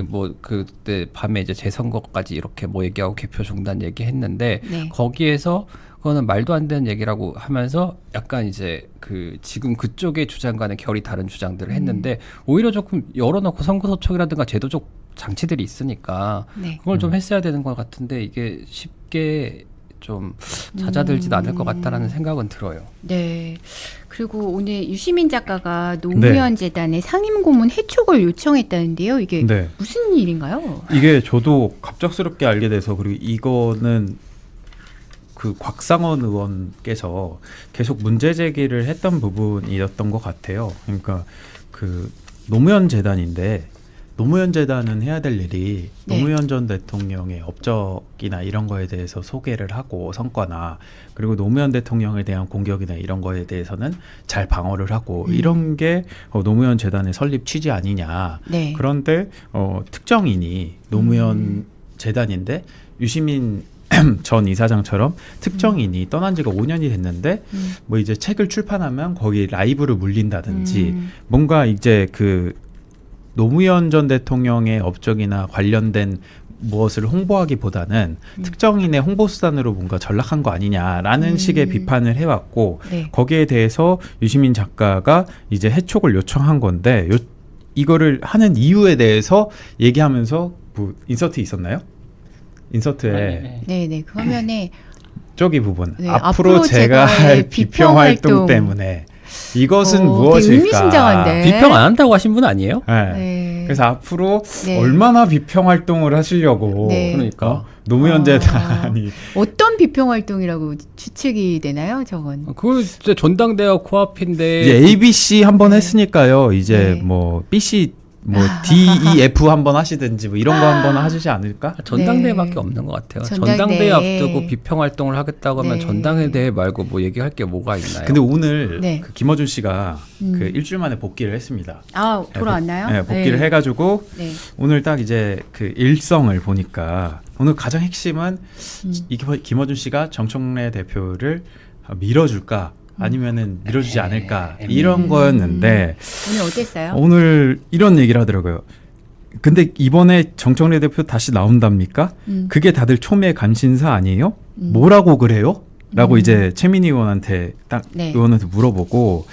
뭐 그때 밤에 이제 재선거까지 이렇게 뭐 얘기하고 개표 중단 얘기했는데 네. 거기에서 그거는 말도 안 되는 얘기라고 하면서 약간 이제 그 지금 그쪽의 주장과는 결이 다른 주장들을 했는데 오히려 조금 열어놓고 선거소촉이라든가 제도적 장치들이 있으니까 네. 그걸 좀 했어야 되는 것 같은데 이게 쉽게 좀 잦아들지도 않을 것 같다라는 생각은 들어요. 네. 그리고 오늘 유시민 작가가 노무현 재단에 상임고문 해촉을 요청했다는데요. 이게 네. 무슨 일인가요? 이게 저도 갑작스럽게 알게 돼서, 그리고 이거는 그 곽상원 의원께서 계속 문제 제기를 했던 부분이었던 것 같아요. 그러니까 그 노무현 재단인데 노무현 재단은 해야 될 일이 네. 노무현 전 대통령의 업적이나 이런 거에 대해서 소개를 하고 성과나, 그리고 노무현 대통령에 대한 공격이나 이런 거에 대해서는 잘 방어를 하고 이런 게 노무현 재단의 설립 취지 아니냐. 네. 그런데 특정인이 노무현 재단인데 유시민 전 이사장처럼 특정인이 떠난 지가 5년이 됐는데 뭐 이제 책을 출판하면 거기 라이브를 물린다든지 뭔가 이제 그 노무현 전 대통령의 업적이나 관련된 무엇을 홍보하기보다는 특정인의 홍보수단으로 뭔가 전락한 거 아니냐라는 식의 비판을 해왔고, 네. 거기에 대해서 유시민 작가가 이제 해촉을 요청한 건데, 이거를 하는 이유에 대해서 얘기하면서 뭐 인서트 있었나요? 인서트에 네, 네. 그 화면에 저기 부분, 네, 앞으로 제가 할 비평 활동 때문에 이것은 되게 무엇일까? 의미심장한데. 비평 안 한다고 하신 분 아니에요? 네. 네. 그래서 앞으로 네. 얼마나 비평 활동을 하시려고. 네. 그러니까 노무현 재단이 어떤 비평 활동이라고 추측이 되나요, 저건? 그거 진짜 전당대회 코앞인데 이제 ABC 한번 했으니까요. 이제 네. 뭐 BC 뭐 DEF 한번 하시든지 뭐 이런 거 한번 하시지 않을까? 전당대회밖에 네. 없는 것 같아요. 전당대회. 전당대회 앞두고 비평 활동을 하겠다고 하면 네. 전당대회 말고 뭐 얘기할 게 뭐가 있나요? 근데 오늘 네. 그 김어준 씨가 그 일주일 만에 복귀를 했습니다. 아, 돌아왔나요? 네, 복귀를 해가지고 네. 오늘 딱 이제 그 일성을 보니까 오늘 가장 핵심은 이 김어준 씨가 정청래 대표를 밀어줄까 아니면은 밀어주지 않을까 이런 거였는데 오늘 어땠어요? 오늘 이런 얘기를 하더라고요. 근데 이번에 정청래 대표 다시 나온답니까? 그게 다들 초미의 관심사 아니에요? 뭐라고 그래요? 라고 이제 최민희 의원한테 딱 네. 의원한테 물어보고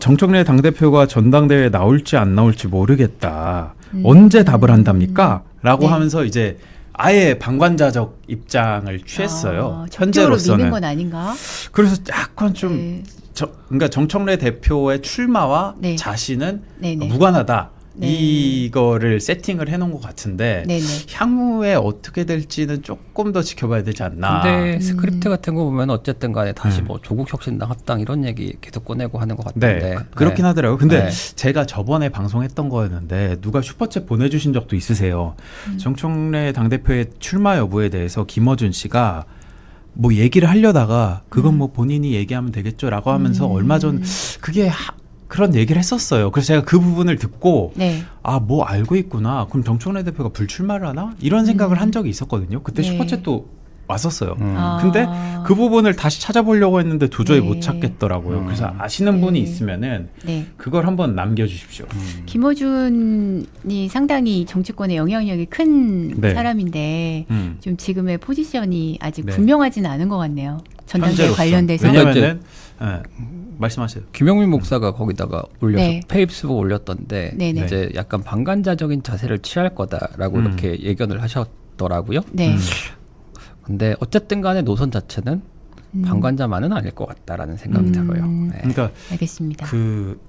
정청래 당대표가 전당대회에 나올지 안 나올지 모르겠다. 언제 답을 한답니까? 라고 네. 하면서 이제 아예 방관자적 입장을 취했어요. 적극적으로 현재로서는. 미는 건 아닌가? 그래서 약간 좀 네. 그러니까 정청래 대표의 출마와 네. 자신은 네네. 무관하다. 네. 이거를 세팅을 해놓은 것 같은데 네네. 향후에 어떻게 될지는 조금 더 지켜봐야 되지 않나. 근데 스크립트 같은 거 보면 어쨌든 간에 다시 네. 뭐 조국혁신당 합당 이런 얘기 계속 꺼내고 하는 것 네, 같은데 그렇긴 하더라고요. 근데 네. 제가 저번에 방송했던 거였는데 누가 슈퍼챗 보내주신 적도 있으세요. 정청래 당대표의 출마 여부에 대해서 김어준 씨가 뭐 얘기를 하려다가 그건 뭐 본인이 얘기하면 되겠죠라고 하면서 얼마 전 그게 그런 얘기를 했었어요. 그래서 제가 그 부분을 듣고 네. 아, 뭐 알고 있구나. 그럼 정청래 대표가 불출마를 하나? 이런 생각을 한 적이 있었거든요. 그때 네. 슈퍼챗도 왔었어요. 아. 근데 그 부분을 다시 찾아보려고 했는데 도저히 네. 못 찾겠더라고요. 그래서 아시는 분이 네. 있으면은 네. 그걸 한번 남겨주십시오. 김어준이 상당히 정치권에 영향력이 큰 네. 사람인데 좀 지금의 포지션이 아직 네. 분명하지는 않은 것 같네요. 전당대회 현재로서. 관련돼서. 왜냐면은 말씀하세요. 김용민 목사가 거기다가 올려서 네. 페이스북 올렸던데 네네. 이제 약간 방관자적인 자세를 취할 거다라고 이렇게 예견을 하셨더라고요. 네. 근데 어쨌든 간에 노선 자체는 방관자만은 아닐 것 같다라는 생각이 들어요. 네. 그러니까 알겠습니다. 그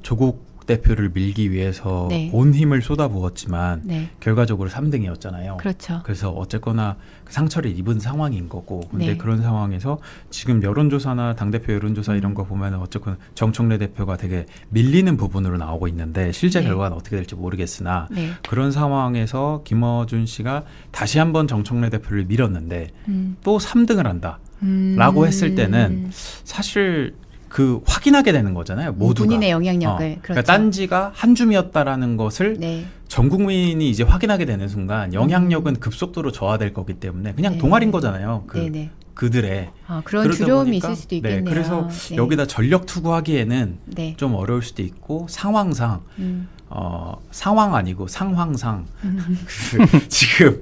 조국 대표를 밀기 위해서 네. 온 힘을 쏟아부었지만 네. 결과적으로 3등이었잖아요. 그렇죠. 그래서 어쨌거나 그 상처를 입은 상황인 거고 근데 네. 그런 상황에서 지금 여론조사나 당대표 여론조사 이런 거 보면 어쨌거나 정청래 대표가 되게 밀리는 부분으로 나오고 있는데 실제 네. 결과는 어떻게 될지 모르겠으나 네. 그런 상황에서 김어준 씨가 다시 한번 정청래 대표를 밀었는데 또 3등을 한다 라고 했을 때는 사실 그 확인하게 되는 거잖아요. 모두가. 본인의 영향력을. 그러니까 그렇죠. 딴지가 한 줌이었다라는 것을 네. 전 국민이 이제 확인하게 되는 순간 영향력은 급속도로 저하될 거기 때문에 그냥 네. 동아리인 거잖아요. 네네. 그들의. 아, 그런 그러다 두려움이 보니까, 있을 수도 있겠네요. 네, 그래서 네. 여기다 전력 투구하기에는 네. 좀 어려울 수도 있고 상황상 상황 아니고 상황상 그 지금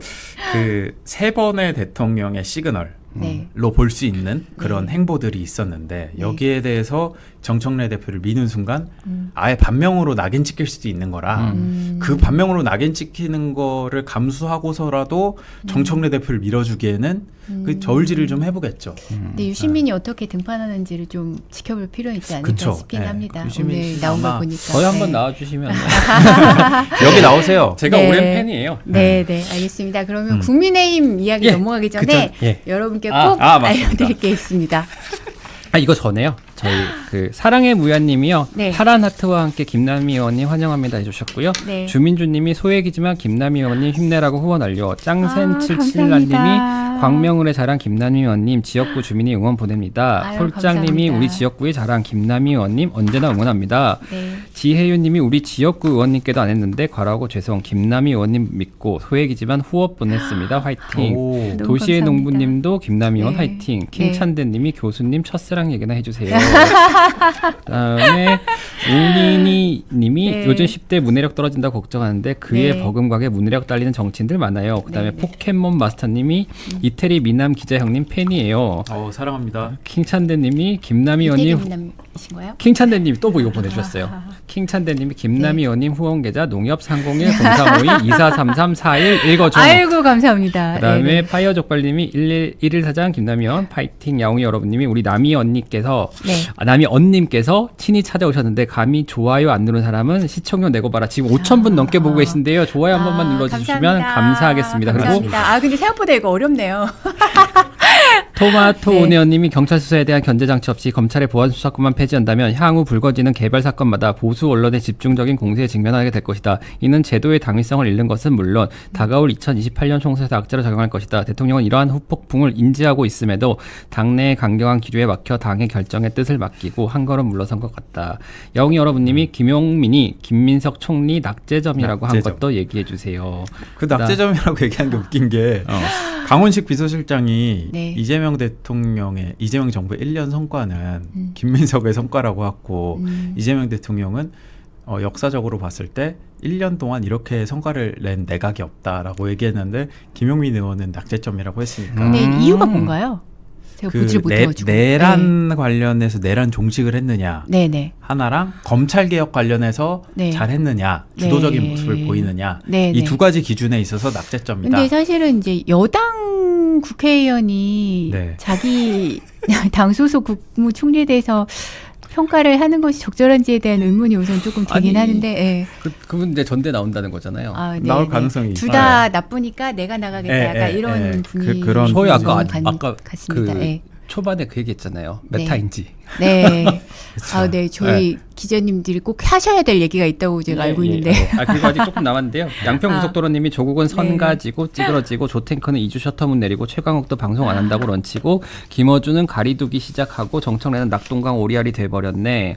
그 세 번의 대통령의 시그널 네. 로 볼 수 있는 그런 네. 행보들이 있었는데 네. 여기에 대해서 정청래 대표를 미는 순간 아예 반명으로 낙인 찍힐 수도 있는 거라 그 반명으로 낙인 찍히는 거를 감수하고서라도 정청래 대표를 밀어주기에는 그 저울질을 좀 해보겠죠. 근데 유시민이 어떻게 등판하는지를 좀 지켜볼 필요는 있지 않을까 그쵸. 싶긴 네. 합니다. 유시민 오늘 씨 나온 걸 아마 보니까. 저희 한번 네. 나와주시면 여기 나오세요. 제가 네. 오랜 팬이에요. 네, 네, 알겠습니다. 그러면 국민의힘 이야기 예, 넘어가기 전에 그쵸. 예. 여러분께 꼭 맞습니다. 알려드릴 게 있습니다. 이거 전에요. 저희 그 사랑의 무야님이요. 네. 파란 하트와 함께 김남희 의원님 환영합니다 해주셨고요. 네. 주민주님이 소액이지만 김남희 의원님 힘내라고 후원 완료. 짱센77라님이 감사합니다. 광명을의 자랑 김남희 의원님 지역구 주민이 응원 보냅니다. 아유, 폴짱님이 감사합니다. 우리 지역구의 자랑 김남희 의원님 언제나 응원합니다. 네. 지혜윤님이 우리 지역구 의원님께도 안 했는데 과로하고 죄송 김남희 의원님 믿고 소액이지만 후원 보냈습니다. 화이팅. 오. 너무 도시의 감사합니다. 농부님도 김남희 의원 네. 화이팅. 킹찬대님이 교수님 첫사랑 얘기나 해주세요. 그다음에 우니니님이 네. 요즘 10대 문해력 떨어진다고 걱정하는데 그의 네. 버금가게 문해력 딸리는 정치인들 많아요. 그다음에 네, 네. 포켓몬 마스터님이 이태리 미남 기자 형님 팬이에요. 사랑합니다. 킹찬대님이 김남희 이태리 의원님 민남이신가요? 킹찬대님이 또 뭐 이거 보내주셨어요. 킹찬대님이 김남희 의원님 후원 계좌 농협 301-0352-2433-41 읽어줘. 아이고 감사합니다. 그다음에 네, 네. 파이어족발님이 1일 사장 김남희 의원 파이팅. 야옹이 여러분님이 우리 남희 언니께서 네. 남희 언님께서 친히 찾아오셨는데 감히 좋아요 안 누른 사람은 시청료 내고 봐라. 지금 5,000분 넘게 보고 계신데요. 좋아요 한 번만 눌러주시면 감사하겠습니다. 감사합니다. 근데 생각보다 이거 어렵네요. 토마토 네. 오네어님이 경찰 수사에 대한 견제 장치 없이 검찰의 보안 수사권만 폐지한다면 향후 불거지는 개발 사건마다 보수 언론의 집중적인 공세에 직면하게 될 것이다. 이는 제도의 당위성을 잃는 것은 물론 다가올 2028년 총선에서 악재로 작용할 것이다. 대통령은 이러한 후폭풍을 인지하고 있음에도 당내의 강경한 기류에 막혀 당의 결정에 뜻을 맡기고 한 걸음 물러선 것 같다. 야옹이 여러분님이 김용민이 김민석 총리 낙제점이라고 한 낙제점. 것도 얘기해 주세요. 그 낙제점이라고 얘기한 게 웃긴 게 강훈식 비서실장이 네. 이재명 정부의 1년 성과는 김민석의 성과라고 했고 이재명 대통령은 역사적으로 봤을 때 1년 동안 이렇게 성과를 낸 내각이 없다라고 얘기했는데 김용민 의원은 낙제점이라고 했으니까 근데 이유가 뭔가요? 제가 보지를 못해가지고. 내란 관련해서 내란 종식을 했느냐 네, 네. 하나랑 검찰 개혁 관련해서 네. 잘했느냐 주도적인 네. 모습을 보이느냐 네, 이 네. 두 가지 기준에 있어서 낙제점이다. 근데 사실은 이제 여당 국회의원이 네. 자기 당 소속 국무총리에 대해서 평가를 하는 것이 적절한지에 대한 의문이 우선 조금 되긴 아니, 하는데, 예. 그분 이제 전대 나온다는 거잖아요. 네, 나올 가능성이 둘 있어요. 다 나쁘니까 내가 나가겠다. 예, 약간 예, 이런 예. 분위기. 그런 저희 아까 같습니다. 그 예. 초반에 그 얘기했잖아요. 네. 메타인지. 네. 그쵸. 아, 네. 저희 기자님들이 꼭 하셔야 될 얘기가 있다고 제가 알고 있는데. 그리고 아직 조금 남았는데요. 양평고속도로님이 조국은 선 네. 가지고 찌그러지고 조탱크는 2주 셔터문 내리고 최강욱도 방송 안 한다고 런치고 김어준은 가리두기 시작하고 정청래는 낙동강 오리알이 돼버렸네.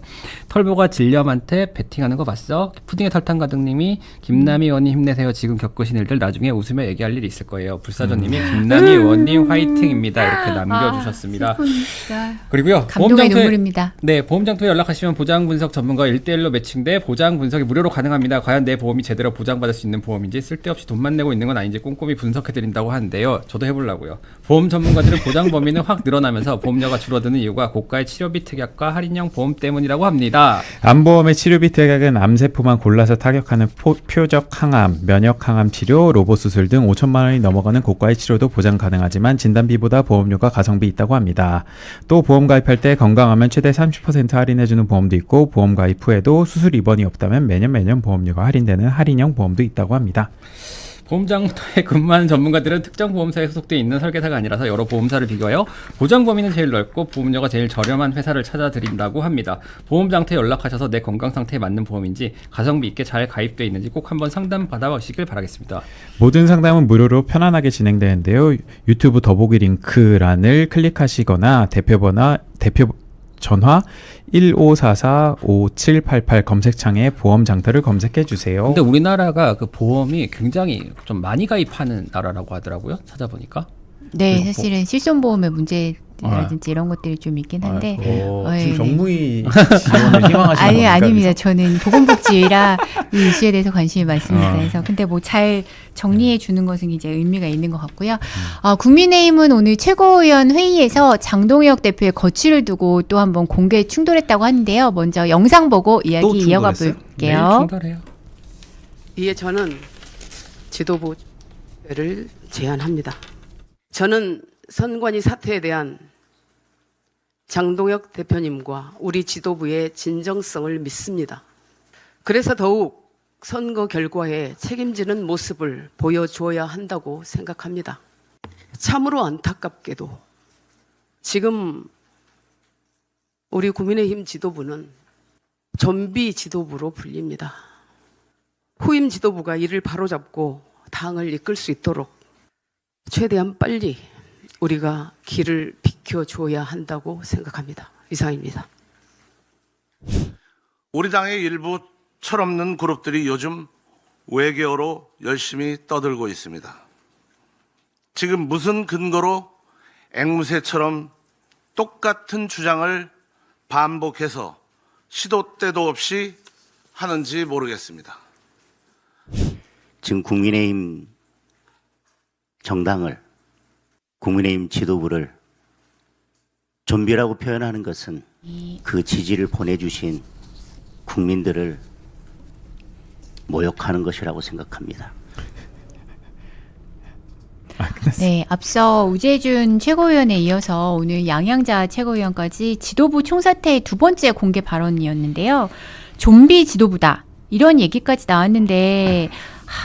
털보가 진렴한테 배팅하는 거 봤어? 푸딩의 설탕 가득님이 김남희 의원님 힘내세요. 지금 겪으신 일들 나중에 웃으며 얘기할 일이 있을 거예요. 불사조님이 김남희 의원님 화이팅입니다. 이렇게 남겨주셨습니다. 슬픕니다. 그리고요. 감동의 눈물입니다. 네, 보험장터에 연락하시면 보장 분석 전문가와 1대1로 매칭돼 보장 분석이 무료로 가능합니다. 과연 내 보험이 제대로 보장받을 수 있는 보험인지 쓸데없이 돈만 내고 있는 건 아닌지 꼼꼼히 분석해드린다고 하는데요. 저도 해보려고요. 보험 전문가들은 보장 범위는 확 늘어나면서 보험료가 줄어드는 이유가 고가의 치료비 특약과 할인형 보험 때문이라고 합니다. 암보험의 치료비 특약은 암세포만 골라서 타격하는 표적 항암, 면역 항암 치료, 로봇 수술 등 5천만 원이 넘어가는 고가의 치료도 보장 가능하지만 진단비보다 보험료가 가성비 있다고 합니다. 또 보험 가입할 때 건강하면 최대 30% 할인해주는 보험도 있고 보험 가입 후에도 수술 입원이 없다면 매년 보험료가 할인되는 할인형 보험도 있다고 합니다. 보험장터에 근무하는 전문가들은 특정 보험사에 소속되어 있는 설계사가 아니라서 여러 보험사를 비교하여 보장 범위는 제일 넓고 보험료가 제일 저렴한 회사를 찾아드린다고 합니다. 보험장터에 연락하셔서 내 건강 상태에 맞는 보험인지 가성비 있게 잘 가입되어 있는지 꼭 한번 상담 받아보시길 바라겠습니다. 모든 상담은 무료로 편안하게 진행되는데요. 유튜브 더보기 링크란을 클릭하시거나 대표 전화 1544-5788 검색창에 보험 장터를 검색해 주세요. 근데 우리나라가 그 보험이 굉장히 좀 많이 가입하는 나라라고 하더라고요. 찾아보니까. 네, 사실은 실손보험의 문제라든지 이런 것들이 좀 있긴 한데. 네. 지금 정무위 지원을 희망하시는 겁니까? 아니, 아닙니다. 저는 보건복지라 이 이슈에 대해서 관심이 많습니다. 그래서 근데 뭐 잘 정리해 주는 것은 이제 의미가 있는 것 같고요. 국민의힘은 오늘 최고위원 회의에서 장동혁 대표의 거취를 두고 또 한번 공개 충돌했다고 하는데요. 먼저 영상 보고 이야기 이어가 볼게요. 네, 충돌해요. 이에 저는 지도부를 제안합니다. 저는 선관위 사태에 대한 장동혁 대표님과 우리 지도부의 진정성을 믿습니다. 그래서 더욱 선거 결과에 책임지는 모습을 보여주어야 한다고 생각합니다. 참으로 안타깝게도 지금 우리 국민의힘 지도부는 좀비 지도부로 불립니다. 후임 지도부가 이를 바로잡고 당을 이끌 수 있도록 최대한 빨리 우리가 길을 비켜줘야 한다고 생각합니다. 이상입니다. 우리 당의 일부 철없는 그룹들이 요즘 외교로 열심히 떠들고 있습니다. 지금 무슨 근거로 앵무새처럼 똑같은 주장을 반복해서 시도 때도 없이 하는지 모르겠습니다. 지금 국민의힘 정당을, 국민의힘 지도부를 좀비라고 표현하는 것은 그 지지를 보내주신 국민들을 모욕하는 것이라고 생각합니다. 네, 앞서 우재준 최고위원에 이어서 오늘 양양자 최고위원까지 지도부 총사퇴의 두 번째 공개 발언이었는데요. 좀비 지도부다. 이런 얘기까지 나왔는데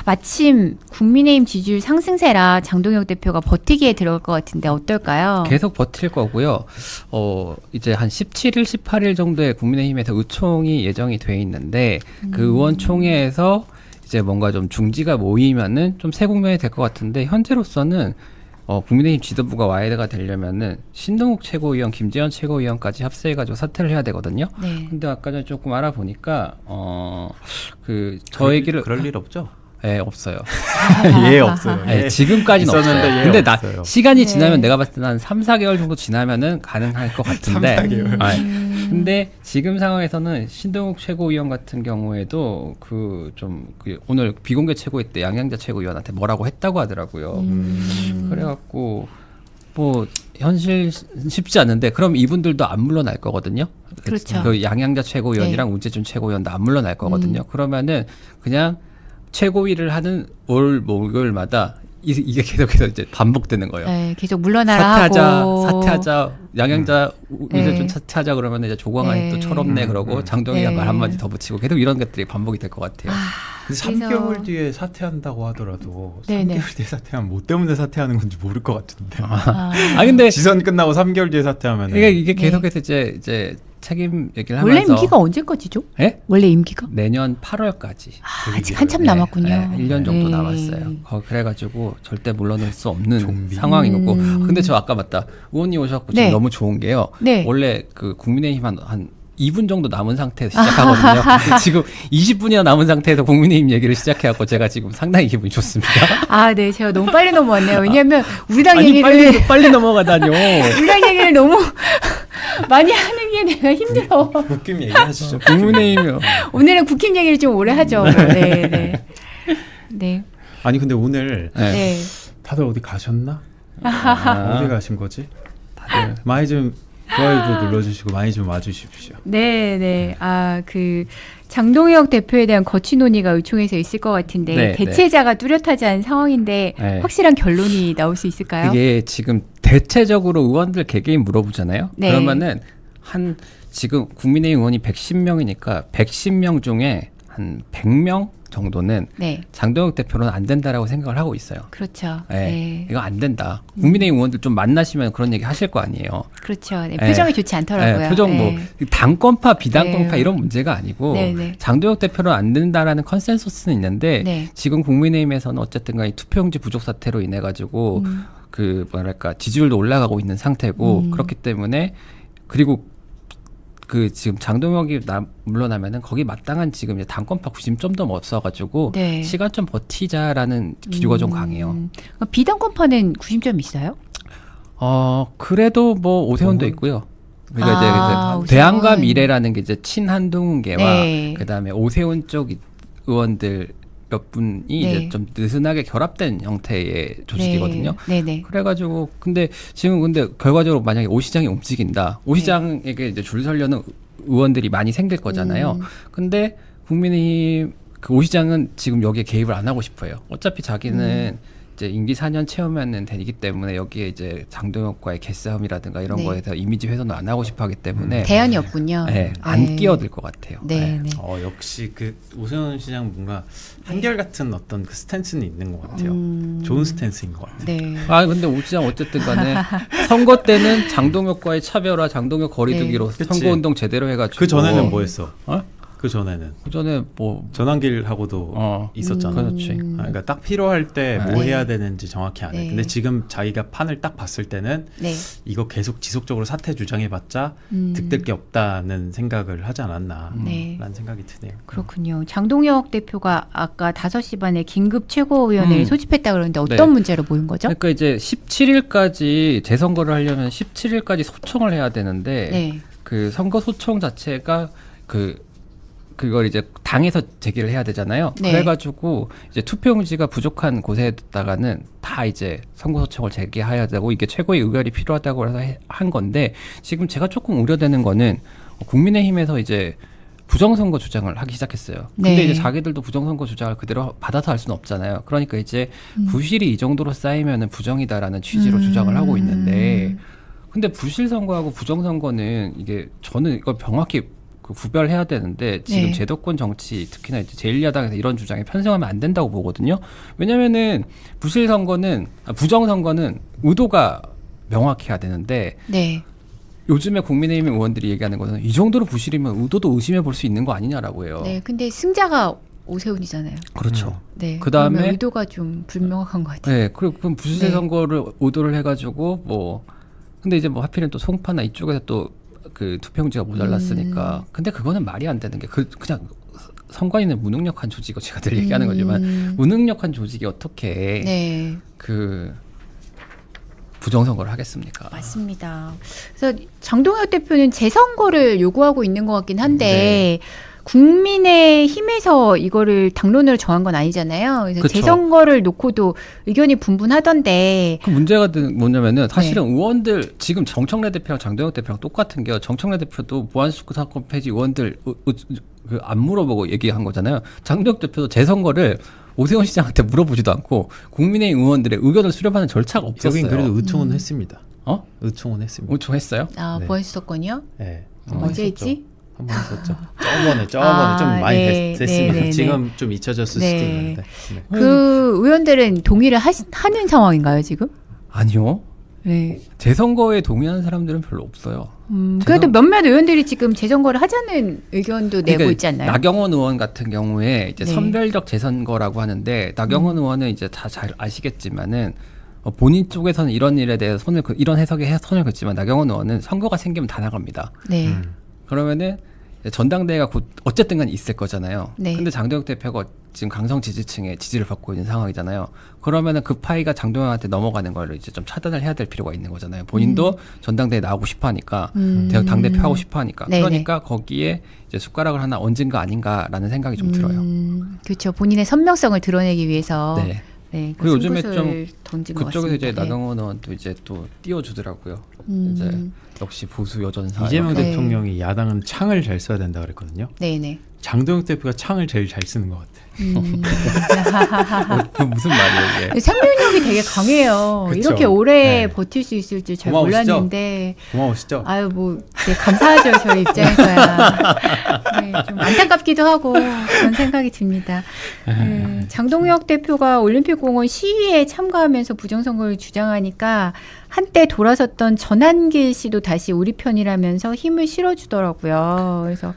마침 국민의힘 지지율 상승세라 장동혁 대표가 버티기에 들어올 것 같은데 어떨까요? 계속 버틸 거고요. 이제 한 17일, 18일 정도에 국민의힘에서 의총이 예정이 돼 있는데 그 의원총회에서 이제 뭔가 좀 중지가 모이면은 좀 새 국면이 될 것 같은데 현재로서는 국민의힘 지도부가 와이드가 되려면은 신동욱 최고위원, 김재현 최고위원까지 합세해가지고 사퇴를 해야 되거든요. 네. 근데 아까 전에 조금 알아보니까 저 얘기를 그럴 일 없죠? 네, 없어요. 예, 없어요. 네, 지금까지는 있었는데 없어요. 예, 근데 없어요. 시간이 네. 지나면 내가 봤을 때는 한 3, 4개월 정도 지나면은 가능할 것 같은데. 3, 4개월. 근데 지금 상황에서는 신동욱 최고위원 같은 경우에도 오늘 비공개 최고위 때 양양자 최고위원한테 뭐라고 했다고 하더라고요. 그래갖고 뭐 현실 쉽지 않은데 그럼 이분들도 안 물러날 거거든요. 그렇죠. 그 양양자 최고위원이랑 우재준 최고위원도 안 물러날 거거든요. 그러면은 그냥 최고위를 하는 올 목요일마다 이게 계속해서 이제 반복되는 거예요. 네, 계속 물러나라 하고 사퇴하자 양양자 이제 네. 좀 차치하자 그러면 이제 조광환이 네. 또 철없네 그러고 장동희가 네. 말 한마디 더 붙이고 계속 이런 것들이 반복이 될 것 같아요. 근데 그래서- 3개월 뒤에 사퇴한다고 하더라도 네네. 3개월 뒤에 사퇴하면 뭐 때문에 사퇴하는 건지 모를 것 같은데. 아 근데 지선 끝나고 3개월 뒤에 사퇴하면 이게 계속해서 이제 책임 얘기를 원래 하면서 임기가 언제까지죠? 예? 원래 임기가? 내년 8월까지. 아직 한참 남았군요. 1년 정도 네. 남았어요. 그래가지고 절대 물러날 수 없는 좀비. 상황이고. 근데 저 아까 맞다. 의원님 오셨고 지금 네. 너무 좋은 게요. 네. 원래 그 국민의힘 한 2분 정도 남은 상태에서 시작하거든요. 근데 지금 20분이나 남은 상태에서 국민의힘 얘기를 시작해갖고 제가 지금 상당히 기분이 좋습니다. 아, 네. 제가 너무 빨리 넘어왔네요. 왜냐하면 우리 당 아니 얘기를 빨리 넘어가다뇨. 우리 당 얘기를 너무 많이 하는 게 내가 힘들어. 웃김 얘기하시죠. 국민의힘이요. 오늘은 국힘 얘기를 좀 오래 하죠. 네, 네. 네. 아니 근데 오늘 네. 네. 다들 어디 가셨나? 아, 어디 가신 거지? 다들 많이 좀 좋아요도 눌러주시고 많이 좀 와주십시오. 네, 네. 아, 그 장동혁 대표에 대한 거취 논의가 의총에서 있을 것 같은데 네, 대체자가 뚜렷하지 않은 상황인데 네. 확실한 결론이 나올 수 있을까요? 이게 지금 대체적으로 의원들 개개인 물어보잖아요. 네. 그러면은 지금 국민의힘 의원이 110명이니까 110명 중에 한 100명 정도는 네. 장동혁 대표는 안 된다라고 생각을 하고 있어요. 그렇죠. 네. 네. 이거 안 된다. 국민의힘 의원들 좀 만나시면 그런 얘기 하실 거 아니에요. 그렇죠. 네. 네. 표정이 좋지 않더라고요. 네, 표정 뭐 네. 당권파 비당권파 네. 이런 문제가 아니고 네, 네. 장동혁 대표는 안 된다라는 컨센서스는 있는데 네. 지금 국민의힘에서는 어쨌든 간에 투표용지 부족 사태로 인해 가지고 그 뭐랄까 지지율도 올라가고 있는 상태고 그렇기 때문에 그리고 그 지금 장동혁이 물러나면은 거기 마땅한 지금 이제 당권파 구심점도 없어가지고 네. 시간 좀 버티자라는 기류가 좀 강해요. 비당권파는 구심점이 있어요? 그래도 뭐 오세훈도 있고요. 그러니까 아, 이제 대안과 오세훈. 미래라는 게 이제 친한동훈계와 네. 그다음에 오세훈 쪽 의원들 몇 분이 네. 이제 좀 느슨하게 결합된 형태의 조직이거든요. 네, 네. 그래가지고 근데 결과적으로 만약에 오 시장이 움직인다, 오 시장에게 이제 줄 서려는 의원들이 많이 생길 거잖아요. 근데 국민의힘 그 오 시장은 지금 여기에 개입을 안 하고 싶어요. 어차피 자기는 이제 임기 4년 채우면은 되기 때문에 여기에 이제 장동혁과의 개싸움이라든가 이런 네. 거에서 이미지 훼손을 안 하고 싶어하기 때문에 대안이 없군요. 네, 안 끼어들 것 같아요. 네, 네. 역시 그 오세훈 시장 뭔가 한결같은 어떤 그 스탠스는 있는 것 같아요. 좋은 스탠스인 것 같아요. 네. 근데 오 시장 어쨌든 간에 선거 때는 장동혁과의 차별화, 장동혁 거리두기로 그치. 선거운동 제대로 해가지고 그 전에는 뭐 했어? 어? 그 전에는 그 전에 뭐 전환길하고도 있었잖아. 그렇지. 그러니까 딱 필요할 때 뭐 네. 해야 되는지 정확히 안 해. 네. 근데 지금 자기가 판을 딱 봤을 때는 네. 이거 계속 지속적으로 사퇴 주장해봤자 득될 게 없다는 생각을 하지 않았나 네. 라는 생각이 드네요. 그렇군요. 장동혁 대표가 아까 5시 반에 긴급 최고위원회를 소집했다 그러는데 어떤 네. 문제로 모인 거죠? 그러니까 이제 17일까지 재선거를 하려면 17일까지 소청을 해야 되는데 네. 그 선거 소청 자체가 그걸 이제 당에서 제기를 해야 되잖아요. 네. 그래가지고 이제 투표용지가 부족한 곳에다가는 다 이제 선거 소청을 제기해야 되고 이게 최고의 의결이 필요하다고 해서 한 건데 지금 제가 조금 우려되는 거는 국민의힘에서 이제 부정선거 주장을 하기 시작했어요. 근데 네. 이제 자기들도 부정선거 주장을 그대로 받아서 할 수는 없잖아요. 그러니까 이제 부실이 이 정도로 쌓이면은 부정이다라는 취지로 주장을 하고 있는데 근데 부실 선거하고 부정 선거는 이게 저는 이걸 명확히 구별해야 되는데 지금 네. 제도권 정치 특히나 이제 제1야당에서 이런 주장에 편승하면 안 된다고 보거든요. 왜냐면은 부실 선거는 부정 선거는 의도가 명확해야 되는데 네. 요즘에 국민의힘 의원들이 얘기하는 것은 이 정도로 부실이면 의도도 의심해 볼 수 있는 거 아니냐라고 해요. 네. 근데 승자가 오세훈이잖아요. 그렇죠. 네. 그다음에 그러면 의도가 좀 불명확한 것 같아요. 네, 그럼 부실 네. 선거를 의도를 해가지고 뭐 근데 이제 뭐 하필은 또 송파나 이쪽에서 또 그 투표용지가 모자랐으니까 근데 그거는 말이 안 되는 게 그냥 선관위는 무능력한 조직이고 제가 늘 얘기하는 거지만 무능력한 조직이 어떻게 네. 그 부정선거를 하겠습니까? 맞습니다. 그래서 장동혁 대표는 재선거를 요구하고 있는 것 같긴 한데 국민의힘에서 이거를 당론으로 정한 건 아니잖아요. 그래서 그쵸. 재선거를 놓고도 의견이 분분하던데 그 문제가 뭐냐면은 사실은 의원들 지금 정청래 대표랑 장동혁 대표랑 똑같은 게요. 정청래 대표도 보안수크 사건 폐지 의원들 그 안 물어보고 얘기한 거잖아요. 장동혁 대표도 재선거를 오세훈 시장한테 물어보지도 않고 국민의힘 의원들의 의견을 수렴하는 절차가 없었어요. 여긴 그래도 의총은 했습니다. 어? 의총은 했습니다. 요청했어요? 아, 네. 보안수사권이요? 네. 언제 했지? 한 번 했었죠. 저번에 좀 많이 네, 됐습니다. 네, 네, 지금 좀 잊혀졌을 네. 수도 있는데. 네. 그 의원들은 동의를 하는 상황인가요, 지금? 아니요. 네. 재선거에 동의하는 사람들은 별로 없어요. 그래도 몇몇 의원들이 지금 재선거를 하자는 의견도 내고 그러니까 있지 않나요? 나경원 의원 같은 경우에 이제 네. 선별적 재선거라고 하는데 나경원 의원은 이제 다 잘 아시겠지만은 본인 쪽에서는 이런 일에 대해서 이런 해석에 손을 긋지만 나경원 의원은 선거가 생기면 다 나갑니다. 네. 그러면은 전당대회가 곧 어쨌든 간 있을 거잖아요. 네. 근데 장동혁 대표가 지금 강성 지지층의 지지를 받고 있는 상황이잖아요. 그러면은 그 파이가 장동혁한테 넘어가는 걸 이제 좀 차단을 해야 될 필요가 있는 거잖아요. 본인도 전당대회 나오고 싶어 하니까, 당대표 하고 싶어 하니까. 네네. 그러니까 거기에 이제 숟가락을 하나 얹은 거 아닌가라는 생각이 좀 들어요. 그렇죠. 본인의 선명성을 드러내기 위해서. 네. 네. 그리고 요즘에 승부수를 좀 던진 것 그쪽에서 이제 같습니다. 네. 나경원 의원도 이제 또 띄워주더라고요. 이제 역시 보수 여전사. 이재명 네. 대통령이 야당은 창을 잘 써야 된다 그랬거든요. 네네. 장동혁 대표가 창을 제일 잘 쓰는 것 같아요. 그 무슨 말이에요 이게? 생명력이 되게 강해요. 그쵸. 이렇게 오래 네. 버틸 수 있을 줄 잘 고마우시죠? 몰랐는데. 고마우시죠? 아유 뭐 네, 감사하죠 저희 입장에서야. 네, 좀 안타깝기도 하고 그런 생각이 듭니다. 장동혁 대표가 올림픽공원 시위에 참가하면서 부정선거를 주장하니까 한때 돌아섰던 전한길 씨도 다시 우리 편이라면서 힘을 실어주더라고요. 그래서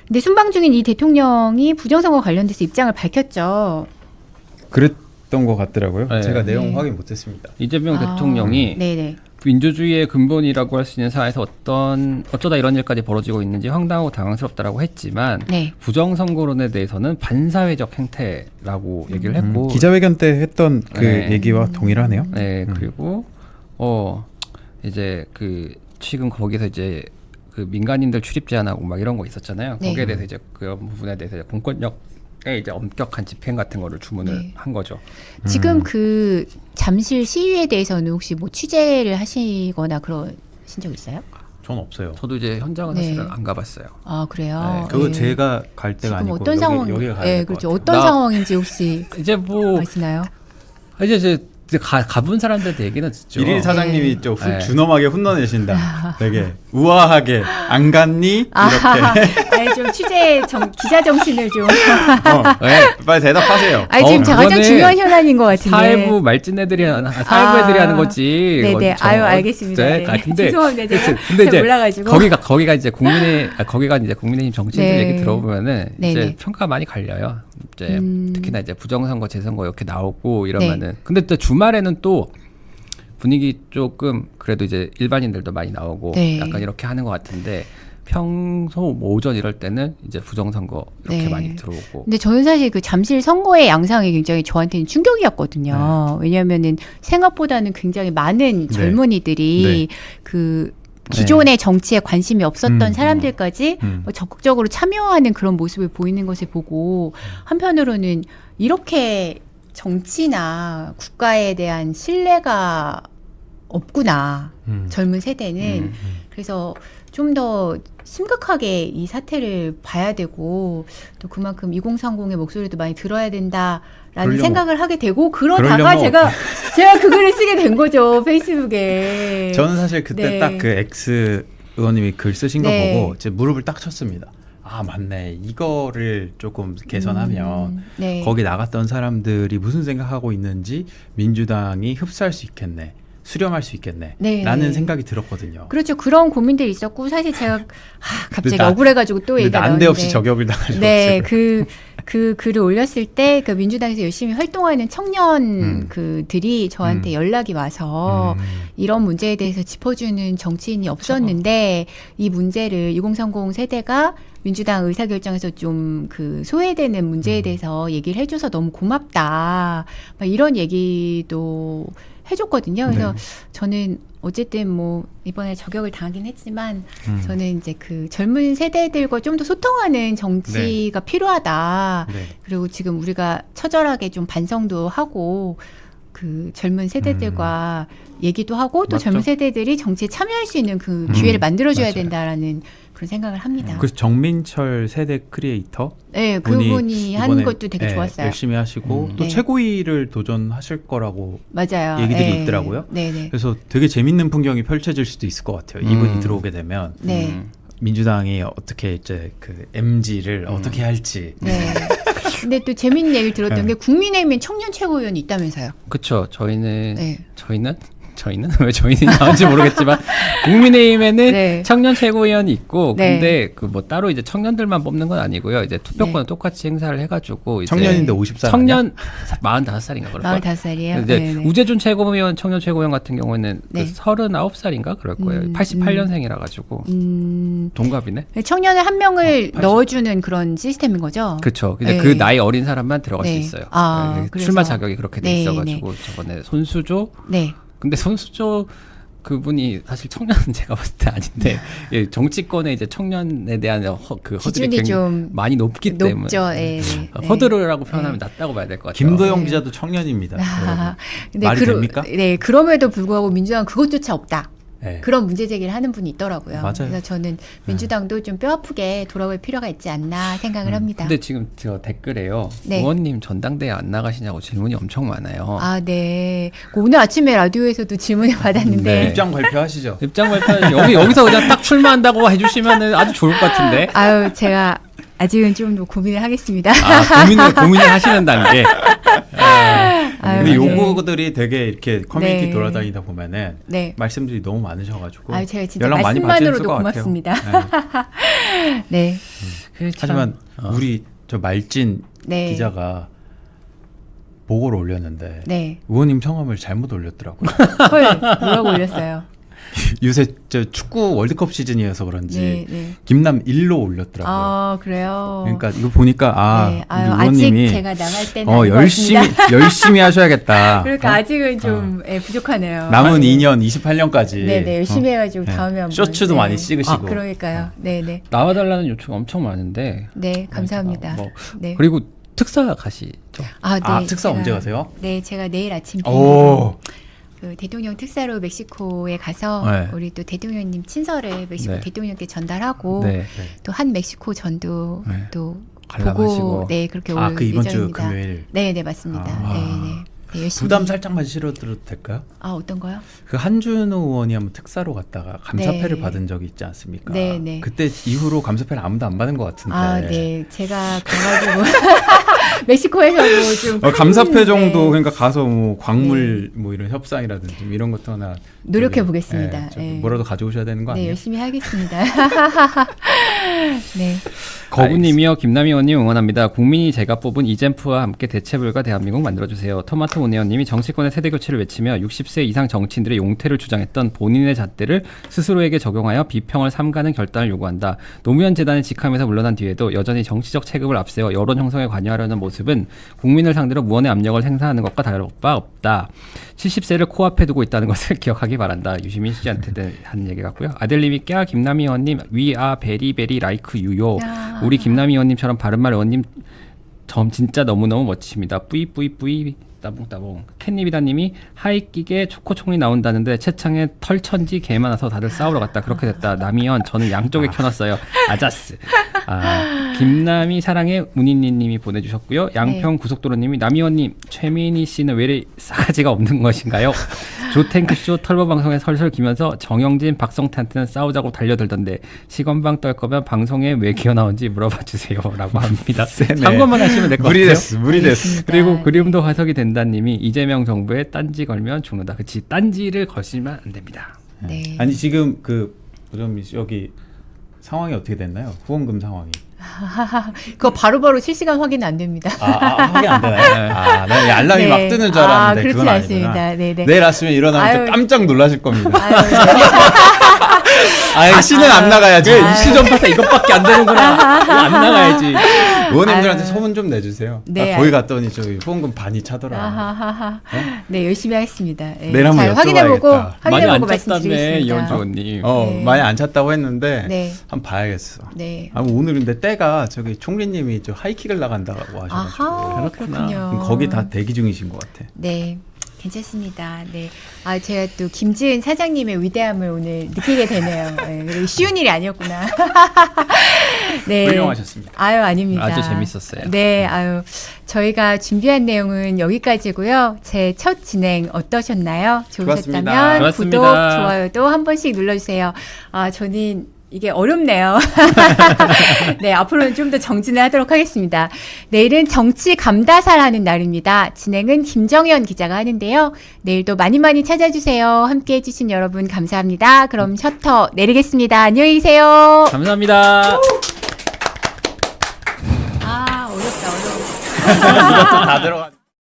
근데 순방 중인 이 대통령이 부정선거 관련돼서 입장을 밝혔죠. 그랬던 것 같더라고요. 네. 제가 내용 네. 확인 못했습니다. 이재명 대통령이 네네. 민주주의의 근본이라고 할 수 있는 사회에서 어쩌다 이런 일까지 벌어지고 있는지 황당하고 당황스럽다라고 했지만 네. 부정선거론에 대해서는 반사회적 행태라고 얘기를 했고 기자회견 때 했던 그 네. 얘기와 동일하네요. 네 그리고 이제 그 지금 거기서 이제 그 민간인들 출입 제한하고 막 이런 거 있었잖아요. 네. 거기에 대해서 이제 그런 부분에 대해서 공권력에 이제 엄격한 집행 같은 거를 주문을 네. 한 거죠. 지금 그 잠실 시위에 대해서는 혹시 뭐 취재를 하시거나 그러신 적 있어요? 전 없어요. 저도 이제 현장은 네. 사실은 안 가봤어요. 아 그래요. 네, 그거 네. 제가 갈 때가 지금 아니고 어떤 상황? 여기가 가야 네, 될것 그렇죠. 같아요. 어떤 상황인지 혹시 이제 뭐 아시나요? 이제 가본 사람들한테 얘기는 듣죠. 일일 사장님이 네. 좀 네. 준엄하게 혼내내신다. 되게 우아하게 안 갔니? 이렇게. 아니, 좀 기자 정신을 좀. 네. 빨리 대답하세요. 아니 지금 가장 그거는 중요한 현안인 것 같은데. 사회부 말진 애들이 사회부 애들이 하는 거지. 네네. 그거 아유 알겠습니다. 네. 근데 죄송합니다. 제가 근데 잘 이제 몰라가지고. 거기가 이제 국민의힘 정치인들 네. 얘기 들어보면은 네네. 이제 평가 많이 갈려요. 이제 특히나 이제 부정선거, 재선거 이렇게 나오고 이러면은. 네. 근데 또 주말에는 또 분위기 조금 그래도 이제 일반인들도 많이 나오고 네. 약간 이렇게 하는 것 같은데 평소 뭐 오전 이럴 때는 이제 부정선거 이렇게 네. 많이 들어오고. 근데 저는 사실 그 잠실 선거의 양상이 굉장히 저한테는 충격이었거든요. 왜냐하면은 생각보다는 굉장히 많은 젊은이들이 그 기존의 정치에 관심이 없었던 사람들까지 적극적으로 참여하는 그런 모습을 보이는 것을 보고 한편으로는 이렇게 정치나 국가에 대한 신뢰가 없구나. 젊은 세대는. 그래서 좀 더 심각하게 이 사태를 봐야 되고 또 그만큼 2030의 목소리도 많이 들어야 된다라는 그러려면- 생각을 하게 되고 그러다가 그러려면- 제가 그 글을 쓰게 된 거죠. 페이스북에. 저는 사실 그때 네. 딱 그 X 의원님이 글 쓰신 거 네. 보고 제 무릎을 딱 쳤습니다. 아 맞네. 이거를 조금 개선하면 네. 거기 나갔던 사람들이 무슨 생각하고 있는지 민주당이 흡수할 수 있겠네. 수렴할 수 있겠네. 네. 라는 생각이 들었거든요. 그렇죠. 그런 고민들이 있었고 사실 제가 갑자기 나- 억울해가지고 또 얘기가 나오는데 난데없이 저격을 당하셔가지고. 네, 그 글을 올렸을 때 그 민주당에서 열심히 활동하는 청년 그들이 저한테 연락이 와서 이런 문제에 대해서 짚어주는 정치인이 없었는데 이 문제를 2030 세대가 민주당 의사결정에서 좀 그 소외되는 문제에 대해서 얘기를 해줘서 너무 고맙다. 막 이런 얘기도 해줬거든요. 그래서 저는 어쨌든 뭐 이번에 저격을 당하긴 했지만 저는 이제 그 젊은 세대들과 좀 더 소통하는 정치가 필요하다. 네. 그리고 지금 우리가 처절하게 좀 반성도 하고 그 젊은 세대들과 얘기도 하고 또 맞죠. 젊은 세대들이 정치에 참여할 수 있는 그 기회를 만들어줘야 맞아요. 된다라는 그런 생각을 합니다. 그래서 정민철 세대 크리에이터 네, 분이 그분이 한 이번에, 것도 되게 예, 좋았어요. 열심히 하시고 또 네. 최고위를 도전하실 거라고 맞아요. 얘기들이 네. 있더라고요. 네네. 그래서 되게 재밌는 풍경이 펼쳐질 수도 있을 것 같아요. 이분이 들어오게 되면 네. 민주당이 어떻게 이제 그 MG를 어떻게 할지. 네. 근데 또 재밌는 얘기를 들었던 게 국민의힘엔 청년 최고위원이 있다면서요. 그렇죠. 저희는 네. 왜 저희는 나온지 모르겠지만 국민의힘에는 네. 청년 최고위원이 있고 네. 근데 그 뭐 따로 이제 청년들만 뽑는 건 아니고요. 이제 투표권은 네. 똑같이 행사를 해가지고 이제 청년인데 50살 청년 45살인가 그럴 거예요. 45살이에요. 이제 네네. 우재준 최고위원 청년 최고위원 같은 경우에는 네. 그 39살인가 그럴 거예요. 88년생이라 가지고 동갑이네. 청년을 한 명을 80. 넣어주는 그런 시스템인 거죠. 그렇죠. 이제 네. 그 나이 어린 사람만 들어갈 네. 수 있어요. 아, 네, 그래서. 출마 자격이 그렇게 돼 네, 있어가지고 저번에 손수조. 네. 근데 손수조 그분이 사실 청년은 제가 봤을 때 아닌데 예, 정치권에 이제 청년에 대한 그 허들이 기준이 굉장히 좀 많이 높기 때문에 높죠. 네, 네. 허들이라고 표현하면 낮다고 봐야 될 것 같아요. 김도영 기자도 청년입니다. 아, 근데 말이 됩니까? 네, 그럼에도 불구하고 민주당은 그것조차 없다. 네. 그런 문제 제기를 하는 분이 있더라고요. 맞아요. 그래서 저는 민주당도 좀 뼈아프게 돌아올 필요가 있지 않나 생각을 합니다. 근데 지금 저 댓글에요. 네. 의원님 전당대회 안 나가시냐고 질문이 엄청 많아요. 아, 네. 오늘 아침에 라디오에서도 질문을 받았는데 네. 입장 발표하시죠. 입장 발표 여기서 그냥 딱 출마한다고 해주시면 아주 좋을 것 같은데. 아유, 제가 아직은 좀 더 고민을 하겠습니다. 고민을 하시는 단계. 아유, 근데 네. 요거들이 되게 이렇게 커뮤니티 네. 돌아다니다 보면은 네. 말씀들이 너무 많으셔가지고 아유, 제가 진짜 연락 많이 말씀만으로도 받으실 것 고맙습니다. 같아요. 네. 네. 하지만 우리 저 말진 네. 기자가 보고를 올렸는데 네. 의원님 성함을 잘못 올렸더라고요. 헐, 뭐라고 올렸어요? 요새 저 축구 월드컵 시즌이어서 그런지 네, 네. 김남 1로 올렸더라고요. 아, 그래요? 그러니까 이거 보니까 네. 우리 아유, 의원님이 아직 제가 나갈 때는 아닌 것 열심히 같습니다. 열심히 하셔야겠다. 그러니까 아직은 좀 예, 부족하네요. 남은 2년 28년까지 네네, 열심히 해가지고 다음에 한번. 쇼츠도 네. 많이 찍으시고. 그러니까요. 네네. 나와달라는 요청 엄청 많은데. 네, 감사합니다. 뭐, 네. 그리고 특사 가시죠. 아, 네. 특사 제가- 언제 가세요? 네, 제가 내일 아침 오. 그 대통령 특사로 멕시코에 가서 네. 우리 또 대통령님 친서를 멕시코 네. 대통령께 전달하고 네. 또 한 멕시코 전도 네. 또 관람하시고. 보고 네 그렇게 올 그 이번 주 예정입니다. 금요일. 네, 네 맞습니다. 아. 네, 네. 네, 열심히. 부담 살짝만 실어드려도 될까요? 아 어떤 거요? 그 한준호 의원이 한번 특사로 갔다가 감사패를 네. 받은 적이 있지 않습니까? 네, 네. 그때 이후로 감사패를 아무도 안 받은 것 같은데. 아, 네, 제가 가가지고 멕시코에서도 좀 감사패 큰, 정도 네, 그러니까 가서 뭐 광물 뭐 이런 협상이라든지 뭐 이런 것도 하나 노력해 저기, 보겠습니다. 저기 네. 뭐라도 가져오셔야 되는 거 네, 아니에요? 열심히 하겠습니다. 네. 거부님이요. 김남희 의원님 응원합니다. 국민이 제가 뽑은 이젠프와 함께 대체불가 대한민국 만들어주세요. 토마토 문의원님이 정치권의 세대교체를 외치며 60세 이상 정치인들의 용퇴를 주장했던 본인의 잣대를 스스로에게 적용하여 비평을 삼가는 결단을 요구한다. 노무현 재단의 직함에서 물러난 뒤에도 여전히 정치적 체급을 앞세워 여론 형성에 관여하려는 모습은 국민을 상대로 무언의 압력을 행사하는 것과 다를 바 없다. 70세를 코앞에 두고 있다는 것을 기억하기 바란다. 유시민 씨한테 한 얘기 같고요. 아들님이 깨아 김남희 의원님 위아 베리베리 라이크 유요. 우리 김남희 의원님처럼 바른말 의원님 진짜 너무너무 멋지십니다. 뿌이뿌이뿌이 따봉따봉. 캣니비다님이 하이끼게 초코총리 나온다는데 채창에 털천지 개 많아서 다들 싸우러 갔다. 그렇게 됐다. 남이현 저는 양쪽에 켜놨어요. 아자스. 김남희 사랑의 문인니님이 보내주셨고요. 양평 고속도로님이 남이원님 최민희 씨는 왜 이리 싸가지가 없는 것인가요? 조탱크쇼 털보 방송에 설설 기면서 정영진 박성태한테는 싸우자고 달려들던데 시건방 떨 거면 방송에 왜 기어 나온지 물어봐 주세요라고 합니다. 참고만 하시면 될 것 같아요. 무리 됐어. 그리고 그림도 화석이 된다님이 이재명 정부에 딴지 걸면 죽는다. 그치, 딴지를 걸시면 안 됩니다. 네. 아니 지금 그 좀 여기 상황이 어떻게 됐나요? 후원금 상황이. 그거 바로바로 실시간 확인은 안 됩니다. 확인 안 되나요? 난 알람이 네. 막 뜨는 줄 알았는데 그렇진 그건 않습니다. 아니구나. 네, 네. 내일 아침에 일어나면 아유. 진짜 깜짝 놀라실 겁니다. 아유, 네. 다시는 안 나가야지. 이시전파사 이것밖에 안 되는구나. 이거 안 나가야지. 의원님들한테 아유. 소문 좀 내주세요. 네, 거기 갔더니 저기 후원금 반이 차더라. 아하하하. 네, 열심히 하겠습니다. 네. 내일 한번 잘 확인해보고 여쭤봐야겠다. 많이 안 확인해보고 찼다며 말씀드리겠습니다. 이원주원님. 네. 많이 안 찼다고 했는데 네. 한번 봐야겠어. 네. 오늘 근데 때가 저기 총리님이 저 하이킥을 나간다고 하셔가지고 아하, 그렇군요. 거기 다 대기 중이신 것 같아. 네. 괜찮습니다. 네. 아, 제가 또 김지은 사장님의 위대함을 오늘 느끼게 되네요. 네, 그리고 쉬운 일이 아니었구나. 네. 훌륭하셨습니다. 아유, 아닙니다. 아주 재밌었어요. 네, 아유. 저희가 준비한 내용은 여기까지고요. 제 첫 진행 어떠셨나요? 좋으셨다면 좋았습니다. 좋았습니다. 구독, 좋아요도 한 번씩 눌러주세요. 아, 저는 이게 어렵네요. 네, 앞으로는 좀 더 정진을 하도록 하겠습니다. 내일은 정치 감다사라는 날입니다. 진행은 김정현 기자가 하는데요. 내일도 많이 많이 찾아주세요. 함께 해주신 여러분 감사합니다. 그럼 셔터 내리겠습니다. 안녕히 계세요. 감사합니다. 아, 어렵다, 어려워. 이것도 다 들어가.